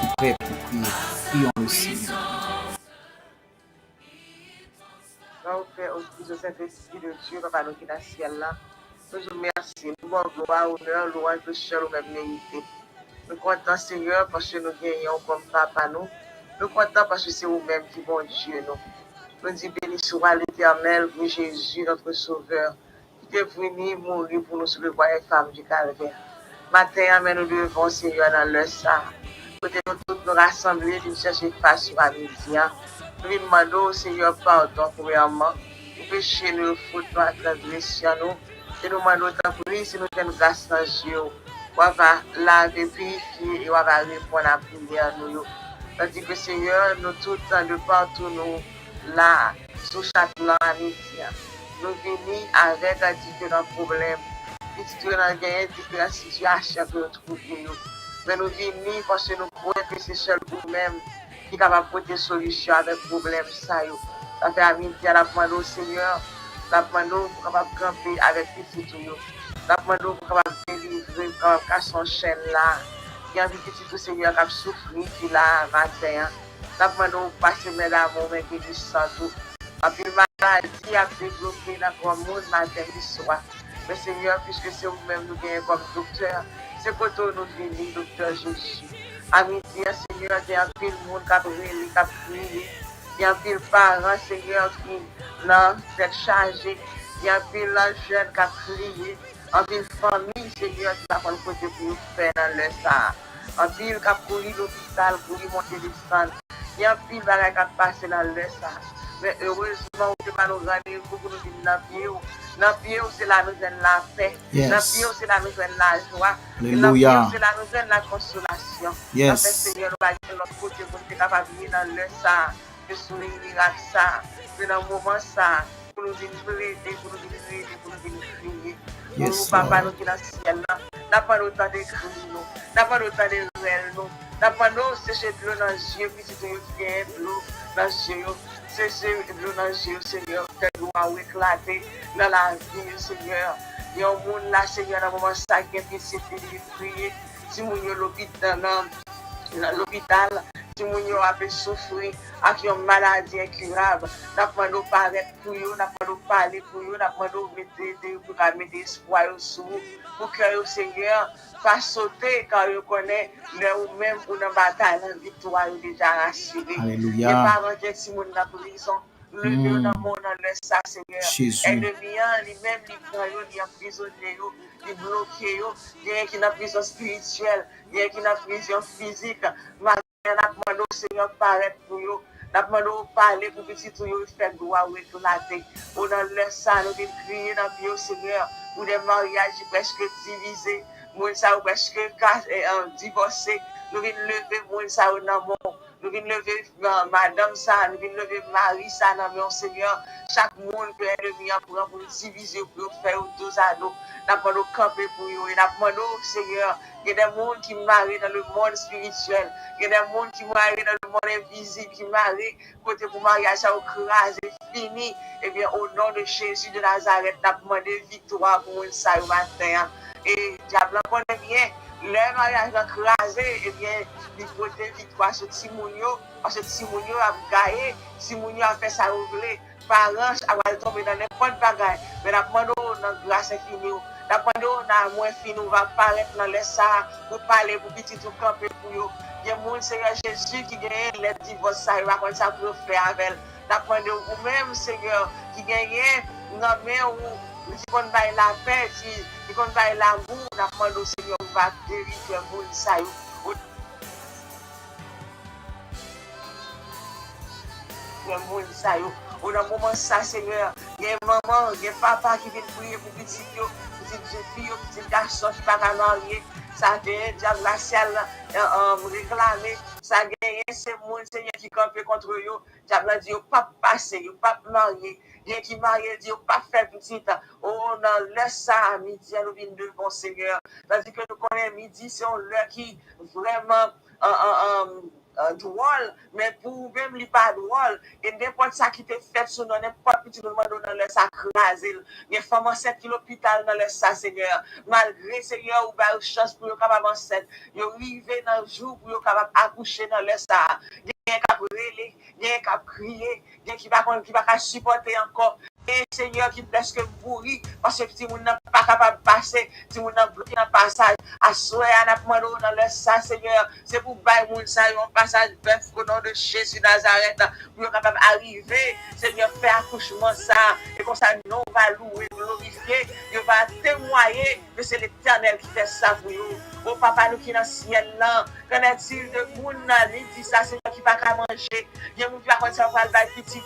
est prête pour prier. Prions le Seigneur. Nous fait aussi au Saint-Esprit de Dieu, Papa, nous qui est dans le ciel là. Nous vous remercions. Nous avons gloire, honneur, louange, de seul ou même mérité. Nous comptons, Seigneur, parce que nous gagnons comme papa nous. Nous comptons parce que c'est vous-même qui bon Dieu nous. Nous disons béni soit l'Éternel pour Jésus, notre Sauveur, qui est venu mourir pour nous sur le bois et femme du calvaire. Matin, amen, nous devons, Seigneur, dans le sang. Côté nous tous nous rassembler, nous chercher face sur la midi. Nous demandons, Seigneur, pardon, premièrement, pour pécher nous, faute, nous, transgression nous. Et nous demandons, tant si nous tenons grâce dans Dieu. On va laver, purifier et on va répondre à la prière nous. Tandis que Seigneur, nous tout le temps de partout nous là, sous chaque plan à midi. Nous venons avec différents problèmes, différentes situations que nous trouvons. Mais nous venons parce que nous croyons que c'est seul vous-même qui est capable de porter solution avec le problème. Ça fait à midi, à la demande au Seigneur, la demande pour capable de camper avec les petits. La demande pour capable de délivrer, pour capable de casser son chaîne là. Il y a un petit tout Seigneur qui a souffert, qui l'a matin. La demande pour passer mes d'amour, mais qui dit sans tout. Après la maladie a développé dans le monde matin et soir. Mais Seigneur, puisque c'est vous-même nous gagnons comme docteur, c'est pour toi nous venons, docteur Jésus. À midi, Seigneur, il y a un peu de monde qui a brûlé, qui a prié. Il y a un peu de parents, Seigneur, qui ont fait charger. Il y a un peu de jeunes qui a prié. En ville famille, Seigneur, qui va prendre côté pour nous faire dans le sang. En ville qui a couru l'hôpital, pour lui monter les centres. Il y a un peu de bagages qui a passé dans le sang. Mais heureusement, on ne peut pas nous rendre pour nous dire dans le pied. Dans le pied, c'est là nous avons la paix. Dans le pied, c'est là nous avons la joie. Dans le pied, c'est là nous avons la consolation. En fait, Seigneur, nous allons de l'autre côté pour nous capables de venir dans le sang, de sourire à ça, que dans le moment ça, pour nous dire aider, pour nous dire aider, pour nous dire prier. Pour nous, papa, nous qui dans le ciel là, n'a pas autant de cris, n'a pas autant de réels, n'a pas autant de sécher de l'eau dans les yeux, puis c'est une bien de l'eau dans les yeux. C'est l'eau dans les yeux, Seigneur, que nous avons éclaté dans la vie, Seigneur. Il y a un monde là, Seigneur, dans le moment ça, qui est difficile de prier. Si nous sommes dans l'hôpital, si nous avons souffert avec une maladie incurable, nous avons parlé pour eux, nous avons parlé pour eux, nous avons mettre espoir sur vous, pour que le Seigneur fasse sauter quand il connaît ou même pour une bataille, la victoire est déjà assurée. Alléluia. Les parents qui sont dans la prison, le Dieu dans le monde, dans le sang, Seigneur. Jésus. Et devient lui-même, il emprisonné, il bloqué, il qui dans prison spirituelle, il qui dans prison physique. Nous demandons au Seigneur paraître pour eux. Nous demandons parler pour petit tout faire droit ou éclater. Ou dans le sang, nous devons crier dans le Seigneur pour des mariages presque divisés. Nous sommes presque divorcés. Nous devons lever nous sommes dans le monde. Nous devons lever madame ça, nous devons lever Marie ça dans le Seigneur. Chaque monde peut être mis pour nous diviser, pour faire deux ados. Nous demandons camper pour eux. Nous demandons, Seigneur, il y a des gens qui marient dans le monde spirituel. Il y a des gens qui marient dans le monde invisible, qui marient côté pour mariage, ça écrasé, fini. Eh bien, au nom de Jésus de Nazareth, nous demandons victoire pour nous ça matin. Et diable connaît bien. Le mariage écrasé, eh bien, il faut des victoires sur Timounio, parce que Timounio a gagné, Timounio a fait ça ouvrir. Parents, à tomber dans n'importe bagaille, mais nous demandons dans grâce infinie, D'après nous, on a moins fini, nous va parler dans les ça, pour parler pour petit tout camper pour eux. Il y a mon Seigneur Jésus qui gagne les divorces, ça, il va comme ça pour faire avec. D'après nous, vous-même, Seigneur, qui gagne, non, mais qui qu'on va la paix, qui qu'on va l'amour, d'après nous, Seigneur, on va guérir le monde, ça, le monde, ça, au moment ça, Seigneur, il y a maman, il y a papa qui vient prier pour petit fille, petit garçon qui va marier, ça a gagné, diable racial, réclamer, ça a gagné, c'est mon Seigneur qui campe contre eux, diable dit, pas passer, pas marier, bien qui marié, dit, pas faire petit, on laisse ça à midi, nous venons devant Seigneur, tandis que nous connaissons midi, c'est l'heure qui vraiment, drôle, mais pour même lui pas drôle, et n'importe ça qui te fait sur nous, n'importe petit nous demande dans le sac crasé, les femmes enceintes qui l'hôpital dans le sac, Seigneur, malgré Seigneur, ou bah chance pour le capable enceinte, ils arrivent dans le jour pour le capable accoucher dans le sac, il y a un cap relé, il y a un cap crier, il y a qui va supporter encore. Et Seigneur qui presque pourri parce que si vous n'êtes pas capable de passer, si vous n'êtes bloqué dans le passage, à soi, à demandé dans le sang, Seigneur, c'est pour bailler mon sang, un passage bœuf au nom de Jésus Nazareth, pour être capable d'arriver, Seigneur, faire accouchement ça, et comme ça, nous va louer, glorifier, il va témoigner que c'est l'Éternel qui fait ça pour nous. Oh papa, nous qui dans le ciel là, qu'en est-il de moun, il dit ça, Seigneur, qui va pas manger, il y a moun qui va continuer à faire le petit,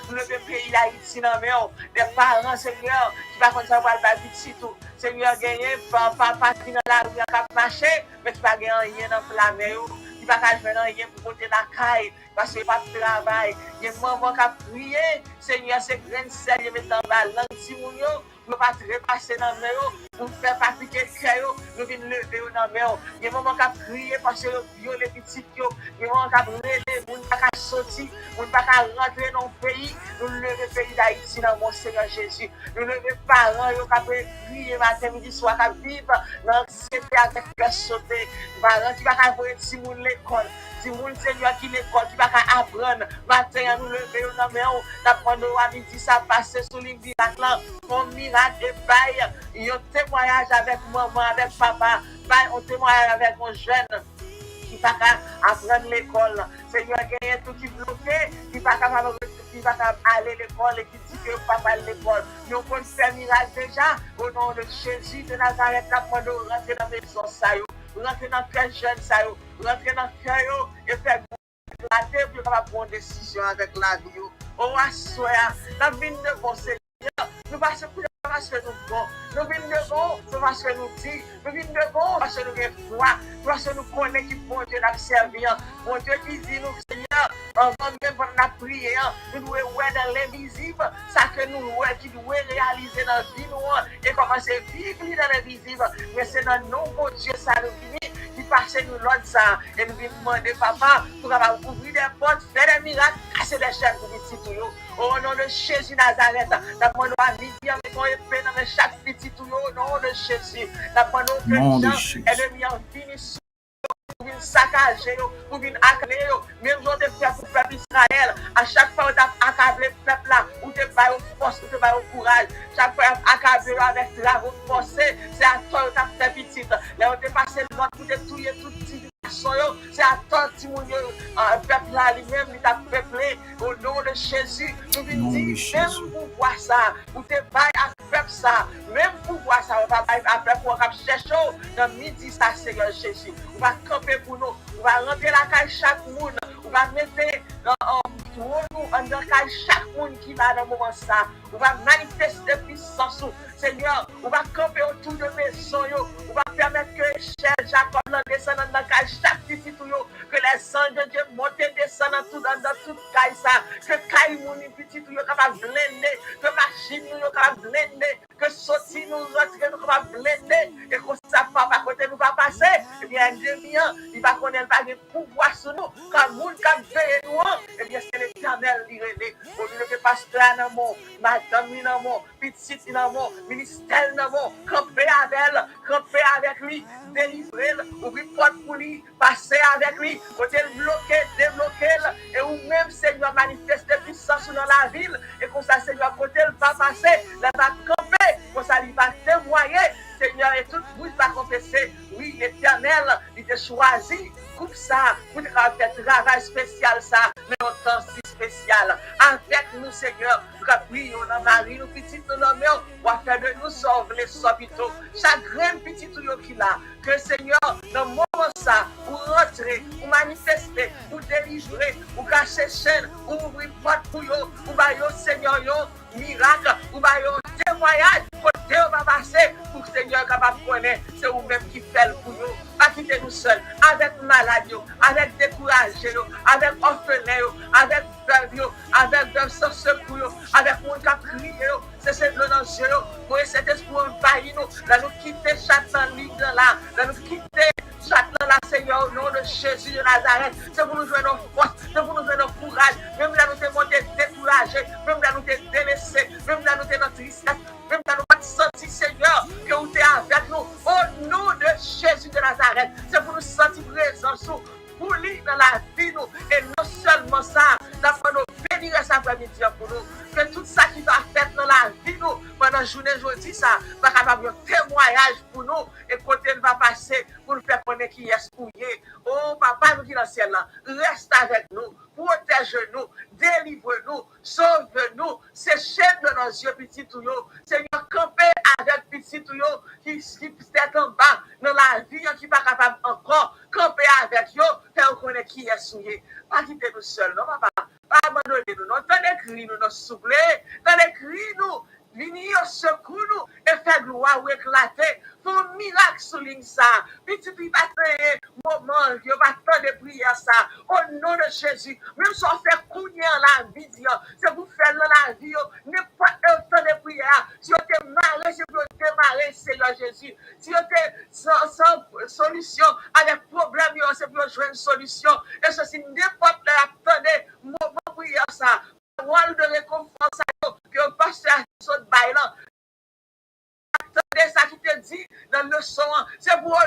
nous le pays d'Haïti, non, mais des parents, Seigneur, qui va continuer à voir le petit tout. Seigneur, gagner, papa qui dans la rue, qui va marcher, mais qui va gagner rien dans la mer, qui va gagner rien pour monter la caille, parce qu'il n'y a pas de travail. Il y a maman qui a prié, Seigneur, c'est grain sel, il met en bas, l'anti-mounio, pour ne pas repasser dans la mer, pour faire pas piquer le cœur, nous venons lever dans la mer. Il y a maman qui a prié parce que les petits, il y a maman qui a prié, nous ne pouvons pas sortir, nous ne pouvons pas rentrer dans le pays, nous levons le pays d'Haïti dans mon Seigneur Jésus. Nous levons les parents qui ont prié matin, midi, soir, qui vivent dans l'anxiété avec le sauté. Les parents qui ne peuvent pas envoyer si moun l'école. Si moun Seigneur qui l'école, qui ne peuvent pas apprendre. Matin, nous levons dans la main, nous apprenons à midi, ça passe sur les miracles. Mon miracle et bail. Il y a un témoignage avec maman, avec papa. Un témoignage avec mon jeune. Qui ne peut pas apprendre l'école. Seigneur, il y a tout qui est bloqué, qui ne peut pas aller à l'école et qui dit que papa à l'école. Nous pouvons faire miracle déjà, au nom de Jésus de Nazareth, nous rentrer dans la maison, rentrer dans le cœur jeune, rentrer dans le cœur et faire la tête pour prendre une décision avec la vie. On va soir, la vie de bon Seigneur, nous passons pour parce que nous bon, nous venons de bon, parce que nous disons, nous venons de bon, parce que nous avons foi, parce que nous connaissons qui bon Dieu nous servir, bon Dieu qui dit nous, Seigneur, avant même pour la prière, nous devons voir dans l'invisible, ça que nous voyons, qui doit réaliser dans la vie, et commencer à vivre dans l'invisible, mais c'est dans nos bon Dieu, ça nous finit, qui passe nous l'autre ça, et nous venons demander papa, pour ouvrir des portes, faire des miracles, casser des chaînes pour les petits tuyaux, au nom de Jésus Nazareth, d'après nous à midi, avec mon épée dans chaque petit tuyau, au nom de Jésus, d'après nous que les gens, ennemis en finissent, pour venir saccager, pour venir accabler, même gens de faire pour le peuple Israël, à chaque fois, on a accablé le peuple là, ou te baille au force, ou te baille au courage, chaque fois, on a accablé avec travaux forcés, c'est à toi, on a fait petit, là, on te passé le monde, pour te touiller tout petit. C'est à toi, Timounio, le peuple là lui-même, il t'a peuplé au nom de Jésus. Nous venons dire, même pour voir ça, pour te bailler à peuple ça, même pour voir ça, on va bailler à peuple pour chercher dans midi, ça, Seigneur Jésus. On va camper pour nous, on va rentrer la caille chaque monde, on va mettre dans chaque monde qui va dans le moment ça, on va manifester puissance, Seigneur, on va camper autour de maison, on va permettre que cher Jacob descende dans chaque petit tuyau, que les anges de Dieu montent et descendent dans toute caille ça, que caille mon petit tuyau capable de blender, que machine nous capable de blender, que sorti nous rentrer nous capable de blender, et qu'on ça pas côté nous va passer, et bien demi-an, il va connaître pas de pouvoir sur nous, quand moun cap veille nous, et bien c'est l'Éternel qui relève, au lieu que pasteur dans mon, madame dans mon, petit dans mon, ministère dans mon, camper avec lui, délivrer, ouvrir porte pour lui, passer avec lui, côté bloquer, débloquer, et ou même Seigneur manifester puissance dans la ville, et comme ça Seigneur côté le va passer, il va camper, comme ça il va témoigner, éternel, il t'a choisi pour ça, pour te faire travail spécial ça, mais un temps si spécial. Avec nous, Seigneur, nous prions dans Marie, nous petits nous nommons, pour faire de nous sauver les sobito. Chaque grain petit tout qui là, que Seigneur, dans le moment ça, pour rentrer, pour manifester, pour délivrer, pour cacher chaîne, pour ouvrir porte pour eux, pour bailler Seigneur, miracle, pour bailler témoignage, côté on va passer, pour que Seigneur capable de connaître, c'est vous-même qui fait le pour nous. Pas quitter nous seuls, avec malades, avec découragés, avec orphelins, avec veuves, avec veuves sans secours, avec monde qui a crié, c'est cette dans nos yeux, pour cet esprit envahir nous, là nous quitter Satan ligne là, nous quitter Satan là, Seigneur, au nom de Jésus de Nazareth, c'est pour nous jouer nos forces, c'est pour nous jouer nos courage, même là nous te monter découragés, même là nous te délaissés, même là nous te dans tristesse, même là nous pas sentir, Seigneur, que vous êtes avec nous, au nom de Jésus de Nazareth, c'est pour nous sentir présent pour lui dans la vie nous, et non seulement ça, d'après nous bénir cet après-midi pour nous, que tout ça qui va faire dans la vie nous, pendant la journée aujourd'hui, ça va capable de témoignage pour nous, et côté nous va passer pour nous faire connaître qui est souillé. Oh papa, nous qui dans le ciel là, reste avec nous, protège-nous, délivre-nous, sauve-nous, séchez de nos yeux petits tuyaux, Seigneur, camper avec petits tuyaux qui est en bas dans la vie, qui n'est pas capable encore, camper avec eux, faire connaître qui est souillé. Pas quitter nous seuls, non papa, pas abandonner nous, non, t'en écrit nous, non souffler, t'en écrit nous, venir au secours nous et faire gloire ou éclater. Faut un miracle sur ligne ça. Petit il va faire moment, il va faire des prières ça. Au nom de Jésus. Même si on fait courir la vie, c'est vous faire dans la vie, n'importe quel temps de prière. Si on te marre, si vous démarrer, Seigneur Jésus. Si on te sans solution avec problème, c'est pour jouer une solution. Et ceci n'importe quel temps de moment prière ça. Rôle de récompense que le pasteur saute bail là. Attendez ça qui te dit dans le son, c'est pour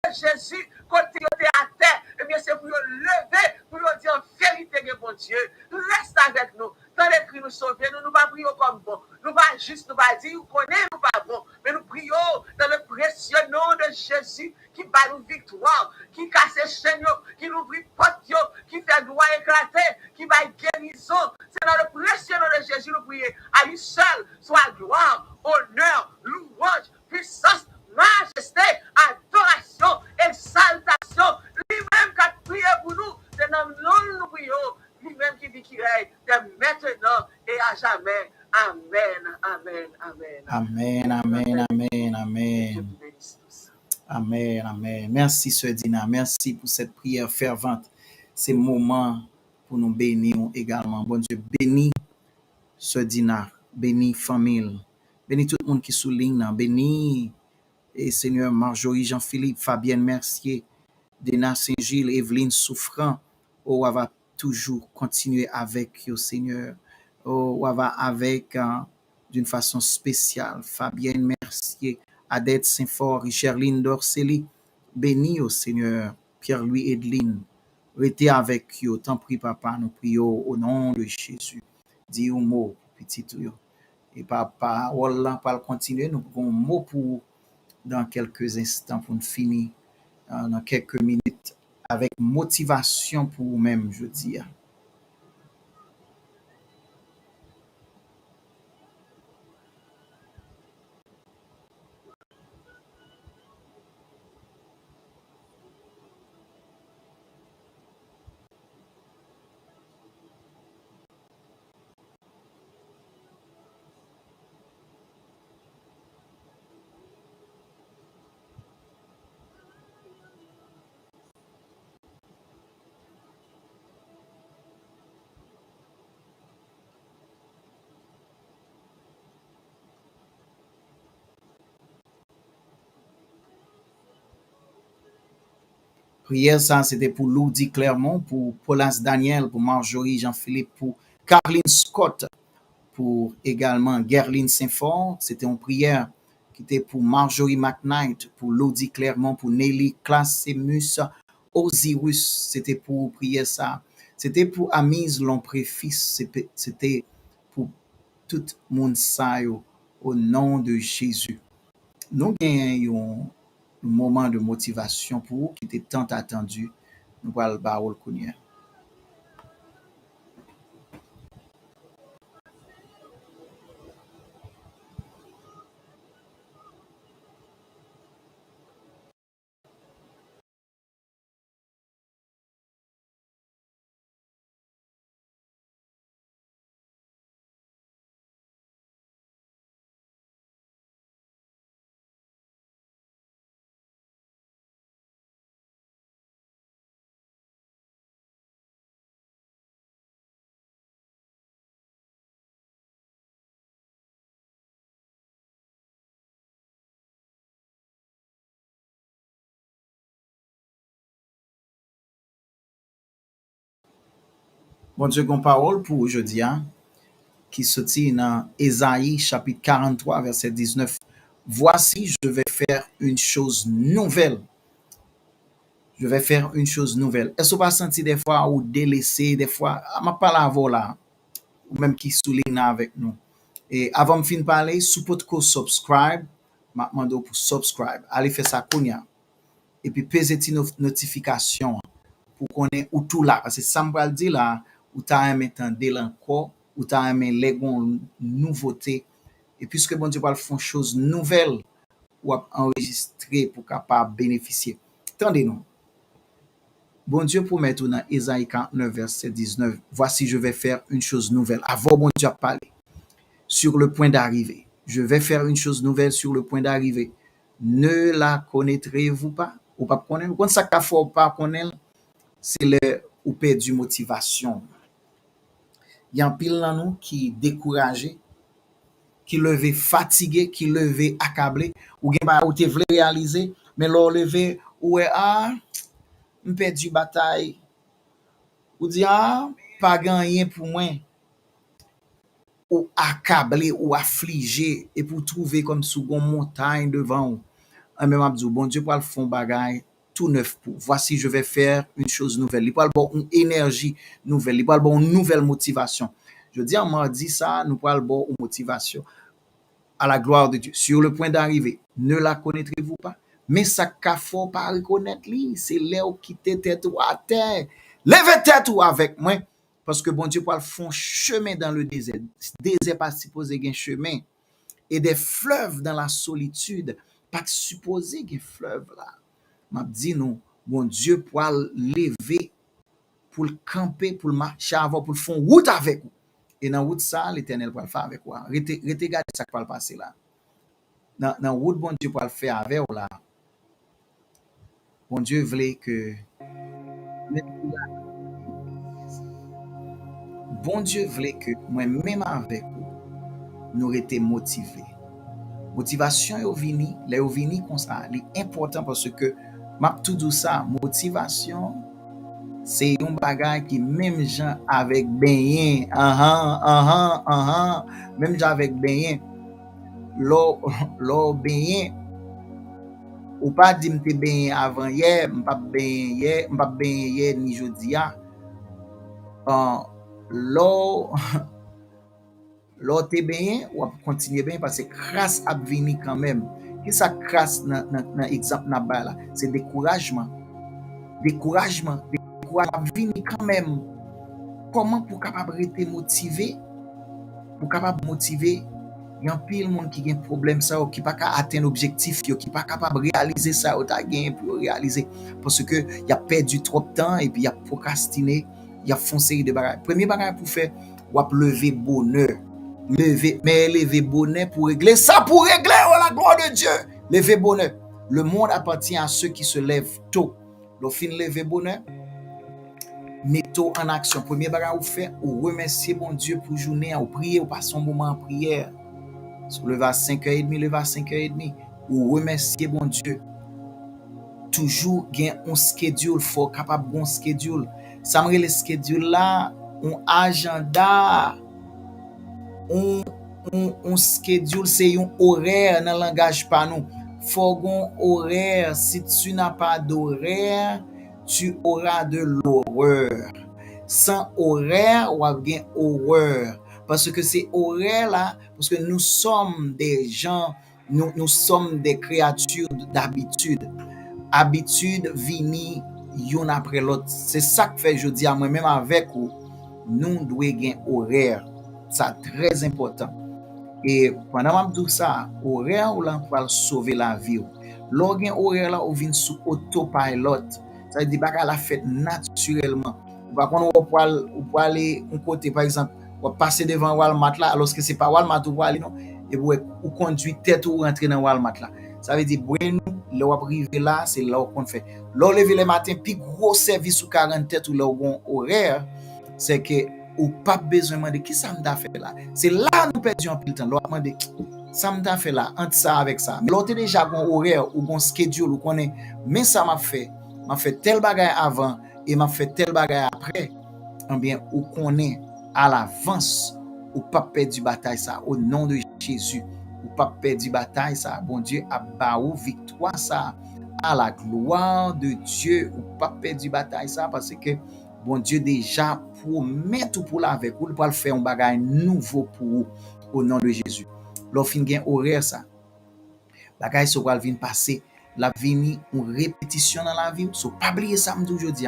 Jésus, quand il était à terre, et bien c'est pour le lever, pour lui dire en vérité que bon Dieu, reste avec nous. Dans les cris nous sauver, nous ne pas prions comme bon, nous pas juste, nous pas dire, nous connaissons, nous pas bon, mais nous prions dans le précieux nom de Jésus qui bat nous victoire, qui casse les chaînes, qui nous ouvre porte, qui fait gloire éclater, qui bat guérison. C'est dans le précieux nom de Jésus nous prions. À lui seul soit gloire, honneur, louange, puissance, majesté, adoration, exaltation. Lui-même qui a prié pour nous, c'est dans nous nous prions. Lui-même qui dit qu'il règne de maintenant et à jamais. Amen, amen, amen. Amen, amen, amen, amen. Amen, amen. Merci, Sœur Dina. Merci pour cette prière fervente. C'est le moment pour nous bénir également. Bon Dieu, bénis Sœur Dina, bénis famille, bénis tout le monde qui souligne, bénis et Seigneur Marjorie, Jean-Philippe, Fabienne Mercier, Dena Saint-Gilles, Evelyne Souffrant. Oh, on va toujours continuer avec vous, Seigneur. Oh, on va avec d'une façon spéciale. Fabienne Mercier, Adette Saint-Fort, Richerline Dorceli, bénis au Seigneur, Pierre-Louis Edline, restez avec vous. Tant prie, papa, nous prions au nom de Jésus. Dis un mot, petit tout. Et papa, voilà, pour continuer, nous avons un mot pour dans quelques instants pour nous finir, dans quelques minutes, avec motivation pour vous-même, je dis. Prière, ça, c'était pour Lourdes Clermont, pour Paulas Daniel, pour Marjorie Jean-Philippe, pour Caroline Scott, pour également Gerline Saint-Fort. C'était une prière qui était pour Marjorie McKnight, pour Lourdes Clermont, pour Nelly Classemus, Osiris. C'était pour prière ça. C'était pour Amise Lompré-Fils. C'était pour tout le monde ça, au nom de Jésus. Nous moment de motivation pour vous qui était tant attendu. Nous allons parole connaître. Bon Dieu, qu'on parole pour aujourd'hui, qui sortit dans Ésaïe chapitre 43, verset 19. Voici, je vais faire une chose nouvelle. Je vais faire une chose nouvelle. Est-ce que vous pas senti des fois ou délaissé, des fois, ma parole là, ou même qui souligne avec nous. Et avant de finir de parler, si vous pouvez subscribe, je demande pour subscribe. Allez faire ça kounya. Et puis, pesez une notification pour qu'on ait ou tout là. Parce que ça me va le dire là, ou t'as aimé entendre encore, ou t'as aimé les nouveautés. Et puisque bon Dieu va faire une chose nouvelle, ou enregistrer pour capable bénéficier. Attendez-nous. Bon Dieu promet dans Ésaïe 49, verset 19, voici, je vais faire une chose nouvelle. Avant, bon Dieu a parlé sur le point d'arriver. Je vais faire une chose nouvelle sur le point d'arriver. Ne la connaîtrez-vous pas? Ou pas connaître? Quand ça ne faut pas connaître, c'est le ou perdu motivation. Il y a un pile dans nous qui est découragé, qui levé fatigué, qui levé accablé, ou bien ou te voulez réaliser, mais l'on levé ou est on perdu bataille. Ou dit pas gagné pour moi. Ou accablé ou affligé et pour trouver comme sous une montagne devant vous. Un même abdou, bon Dieu pour le fond bagaille tout neuf pour. Voici, je vais faire une chose nouvelle. Il parle bon une énergie nouvelle. Il parle bon une nouvelle motivation. Je dis en mardi ça, nous parle bon une motivation à la gloire de Dieu. Sur le point d'arriver, ne la connaîtrez-vous pas? Mais ça qu'a faut pas reconnaître lui, c'est là où quitter tête ou à terre. Levez tête ou avec moi. Parce que bon Dieu pour le fond chemin dans le désert. Désert pas supposé un chemin. Et des fleuves dans la solitude. Pas supposé qu'il y ait fleuve là. M'a dit nous, bon Dieu pour lever, pour le camper, pour le marcher avant, pour le faire route avec vous. Et dans route ça, l'Éternel pour le faire avec vous. Regardez ça qui va le passer là. Dans route, bon Dieu pour le faire avec vous là. Bon Dieu voulait que bon Dieu voulait que moi-même avec vous, nous étions motivés. Motivation est vini, les vini comme ça, c'est important parce que m'a tout dit ça, motivation c'est un bagage qui même gens avec bien, même gens avec bien, l'eau bien, ou pas dire m'te bien avant hier, m'pas bien hier ni jeudi a, l'eau te bien ou continuer bien parce que grâce a venir quand même. Qui ça grâce dans exemple na ba là, c'est découragement venir quand même. Comment pour capable rester motivé, pour capable motiver, il y a pile monde qui a un problème ça ou qui pas capable atteindre objectif yo, qui pas capable réaliser ça ou ta gain pour réaliser parce que il a perdu trop de temps et puis il a procrastiné, il a foncé de bagages. Premier bagage pour faire ou lever bonheur. Lever bonheur pour régler ça, pour régler la gloire de Dieu. Lever bonheur. Le monde appartient à ceux qui se lèvent tôt. Le fin lever bonheur, mettez en action. Premier bagage ou fait, ou remercier bon Dieu pour journée, ou prier, ou passer un moment en prière. Se lever à 5h30, lever à 5h30, ou remercier bon Dieu. Toujours gain un schedule, faut capable bon schedule. Ça me le schedule là, un agenda. Un schedule, c'est un horaire dans le langage par nous. Faut un horaire. Si tu n'as pas d'horaire, tu auras de l'horreur. Sans horaire, ou bien horreur. Parce que c'est horaire là, parce que nous sommes des gens nous sommes des créatures d'habitude. Habitude vini yon après l'autre. C'est ça que fait je dis à moi-même avec vous, nous devons gagner horaire. Ça très important. Et pendant tout ça, horaire ou là pour sauver la vie. L'organe horaire là ou vient sous autopilot. Ça veut dire que la fait naturellement. Par contre, on peut aller un côté par exemple, on passer devant Walmart là alors que c'est pas Walmart ou aller non et vous conduire tête ou rentrer dans Walmart là. Ça veut dire nous là on privé là, c'est là qu'on fait. Là lever le matin puis gros service ou 40 tête ou là on horaire, c'est que ou pas besoin demander qui ça m'a fait là. C'est là nous perdons un peu de temps. Là demander ça m'a fait là entre ça avec ça. Mais l'autre déjà un horaire ou un schedule ou connaît mais ça m'a fait tel bagage avant et m'a fait tel bagage après. Eh bien ou connaît à l'avance ou pas perdre bataille ça au nom de Jésus. Ou pas perdre bataille ça. Bon Dieu a baou victoire ça à la gloire de Dieu. Ou pas perdre bataille ça parce que bon Dieu déjà promet tout pour la avec ou pour faire un bagage nouveau pour vous au nom de Jésus. L'offre gain horaire ça. Bagage so va venir passer, la vini une répétition dans la vie. So pas oublier ça aujourd'hui.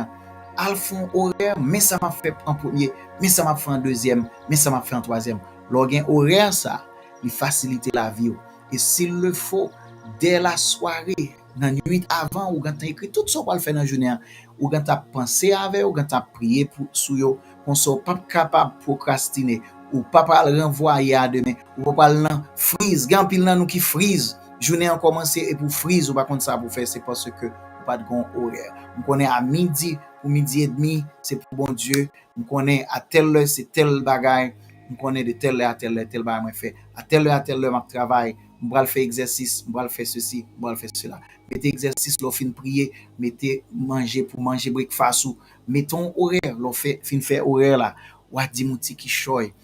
Al font horaire, mais ça m'a fait en premier, mais ça m'a fait en deuxième, mais ça m'a fait en troisième. L'organe horaire ça, il facilite la vie. Et s'il le faut, dès la soirée, dans la nuit avant, ou quand tu écrit tout ça pour le faire dans la journée, ou quand tu as pensé avec, ou quand tu as prié pour sous qu'on soit pas capable de procrastiner, ou pas le renvoyer à demain, ou pas le freeze, gampil nan nous qui freeze, journée a commencé et pour freeze, ou pas contre ça pour faire, c'est parce que pas de grand horaire. On connaît à midi ou midi et demi, c'est pour bon Dieu. On connaît à telle heure, c'est tel bagaille. On connaît de telle heure à tel bagaille moi fait. À telle heure, je travaille. On va faire exercice, on va faire ceci, on va faire cela. Mettez exercice, l'on fin prier, mettez manger pour manger breakfast ou mettons horaire, l'on fait fin faire horaire là. Ou a dit mouti qui choy.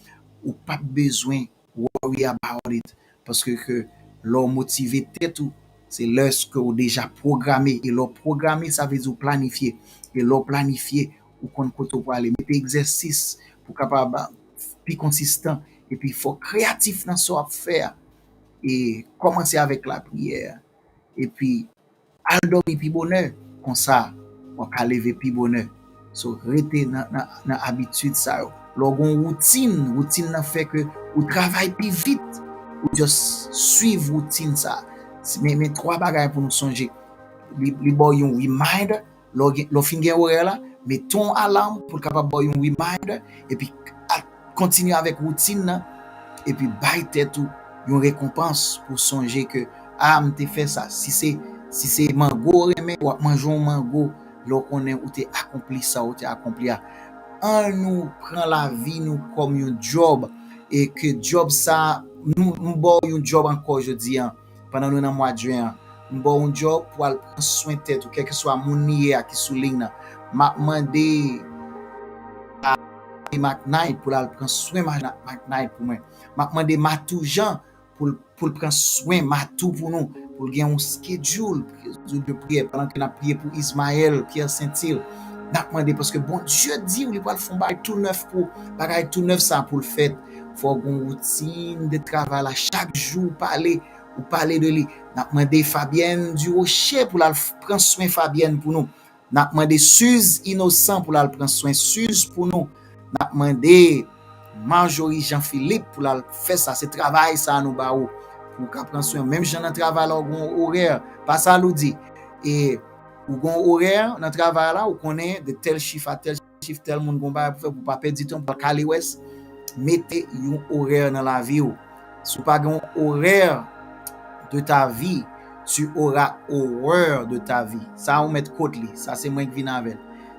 Ou pas besoin worry about it parce que l'on motivé tout. C'est l'heure que vous déjà programmé. Et l'on programmé, ça veut dire planifier. Et l'on planifié, ou qu'on peut aller mettre exercice pour capable plus consistant. Et puis, il faut créatif dans ce qu'on faire. Et commencer avec la prière. Et puis, al dormir puis bonheur. Comme ça, on peut lever puis bonheur. So, rester dans l'habitude ça. Lorsqu'on routine n'a fait que vous travaillez plus vite. Ou juste suivre routine ça. Mais trois bagages pour nous songer. Li boy un reminder, lo fin gen horaire là, mettons alarme pour capable boy un reminder et puis continuer avec routine et puis bailler tête une récompense pour songer que m'te fait ça. Si c'est mango remet ou manger un mango, lo connaît ou t'es accompli ça ou t'es accompli. On nous prend la vie nous comme un job et que job ça nous boy un job encore aujourd'hui pendant le mois de juin, bon job pour prendre soin de tête ou quel que soit mon nier qui souligne m'a demandé à McKnight pour prendre soin McKnight pour moi m'a demandé Matou Jean pour prendre soin Matou pour nous pour gagner un schedule de prière pendant qu'on a prié pour Ismaël Pierre Saint-Il n'a demandé parce que bon Dieu dit il va le faire bagay tout neuf pour bagay tout neuf ça pour le faire faut une routine de travail là chaque jour parler de lui. N'a demandé Fabienne du Rocher pour la prendre soin Fabienne pour nous. N'a demandé Suze Innocent pour la prendre soin Suze pour nous. N'a demandé Marjorie Jean-Philippe pour la faire ça c'est travail ça nous ba ou pour prendre soin même gens dans travail là gon horaire pas ça nous dit et ou gon horaire dans travail là ou connaît de tel chiffre à tel chiffre tel monde gon ba pour pas perdre du temps pour caler ouest mettez un horaire dans la vie ou si pas gon horaire de ta vie, tu auras horreur de ta vie. Ça, on met côté, ça c'est moi qui viens avec.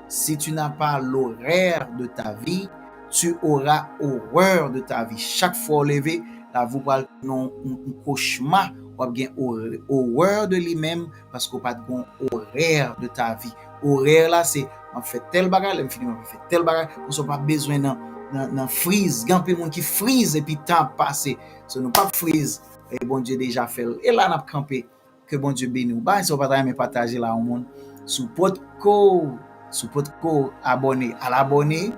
Si tu n'as pas l'horaire de ta vie, tu auras horreur de ta vie. Chaque fois levé, là vous parlez non un cauchemar, ou bien horreur de lui-même parce qu'on pas de horaire de ta vie. Horaire là c'est on fait tel bagage, on fait tel bagage, on n'a pas besoin dans freeze, grand peu monde qui freeze et puis temps passé. Ce n'est pas freeze. Et bon Dieu déjà fait et là n'a campé que bon Dieu bénisse bah si on pas me partager là au monde sous podco abonné à l'abonné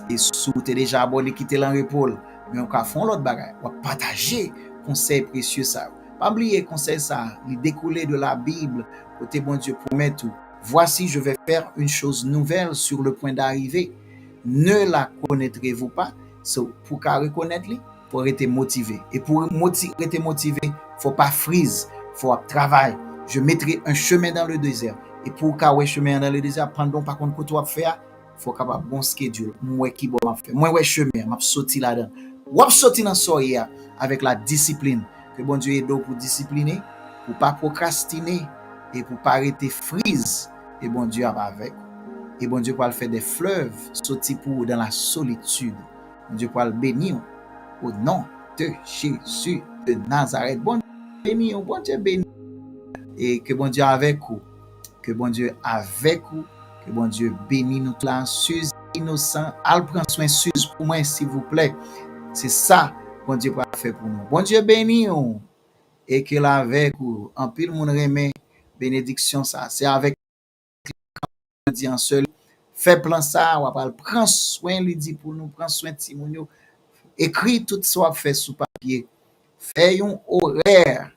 et sous t'es déjà abonné quitter l'en repos mais on ka font l'autre bagaille on partager conseil précieux ça Pas oublier conseil ça, il découlé de la Bible, côté bon Dieu promet tout. Voici, je vais faire une chose nouvelle sur le point d'arriver. Ne la connaîtrez-vous pas? So, pour qu'à reconnaître, il faut être motivé. Et pour être motivé, il ne faut pas freeze, il faut travailler. Je mettrai un chemin dans le désert. Et pour qu'à un chemin dans le désert, pendant par contre que tu vas faire, il faut avoir un bon schedule. Moi qui bon faire. Moi ouais chemin, m'a sorti là-dedans. Ou sorti dans soya avec la discipline. Que bon Dieu aide pour discipliner, pour pas procrastiner et pour pas arrêter freeze. Et bon Dieu va avec. Et bon Dieu va faire des fleuves sortir pour dans la solitude. Bon Dieu va le bénir au nom de Jésus de Nazareth. Bon Dieu béni, bon Dieu béni. Et que bon Dieu avec vous. Que bon Dieu avec vous. Que bon Dieu bénisse nous là, Suze innocent. Al prend soin Suze pour moi s'il vous plaît. C'est ça bon Dieu va faire pour nous. Bon Dieu béni nous. Et que là avec vous. En pile mon remet bénédiction ça. C'est avec dit en seul. Fait plan ça, on va prendre soin lui dit pour nous, prendre soin de Timonio. Écrit tout ça fait sous papier. Fais un horaire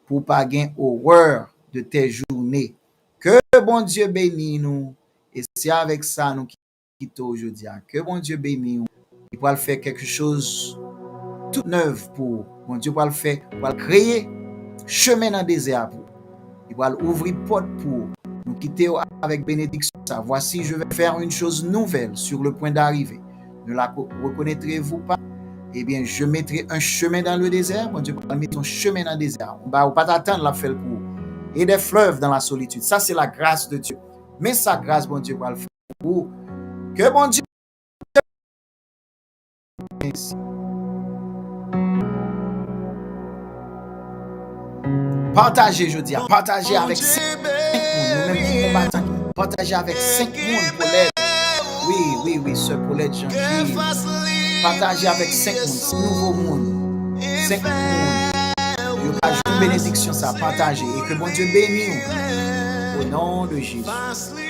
pour pas gagner horreur de tes journées. Que bon Dieu bénisse nous. Et c'est avec ça nous quittons aujourd'hui. Que bon Dieu bénisse nous. Il va faire quelque chose tout neuf pour. Bon Dieu va le faire, va créer chemin dans le désert pour. Il va ouvrir porte pour nous quitter avec bénédiction. Voici, je vais faire une chose nouvelle sur le point d'arriver. Ne la reconnaîtrez-vous pas? Eh bien, je mettrai un chemin dans le désert. Bon Dieu va mettre un chemin dans le désert. On va pas t'attendre la faire pour. Et des fleuves dans la solitude. Ça, c'est la grâce de Dieu. Mais sa grâce, bon Dieu va le faire pour. Que bon Dieu. Merci. Partagez, je dis, partagez avec 5 personnes. Nous-mêmes, combattants. Partagez avec 5 personnes pour l'aide. Oui, ce pour l'aide gentil. Partagez avec 5 personnes, nouveau monde. 5 personnes. Il y a une bénédiction, ça, partagez. Et que bon Dieu bénisse nous. Au nom de Jésus. Fasse-lui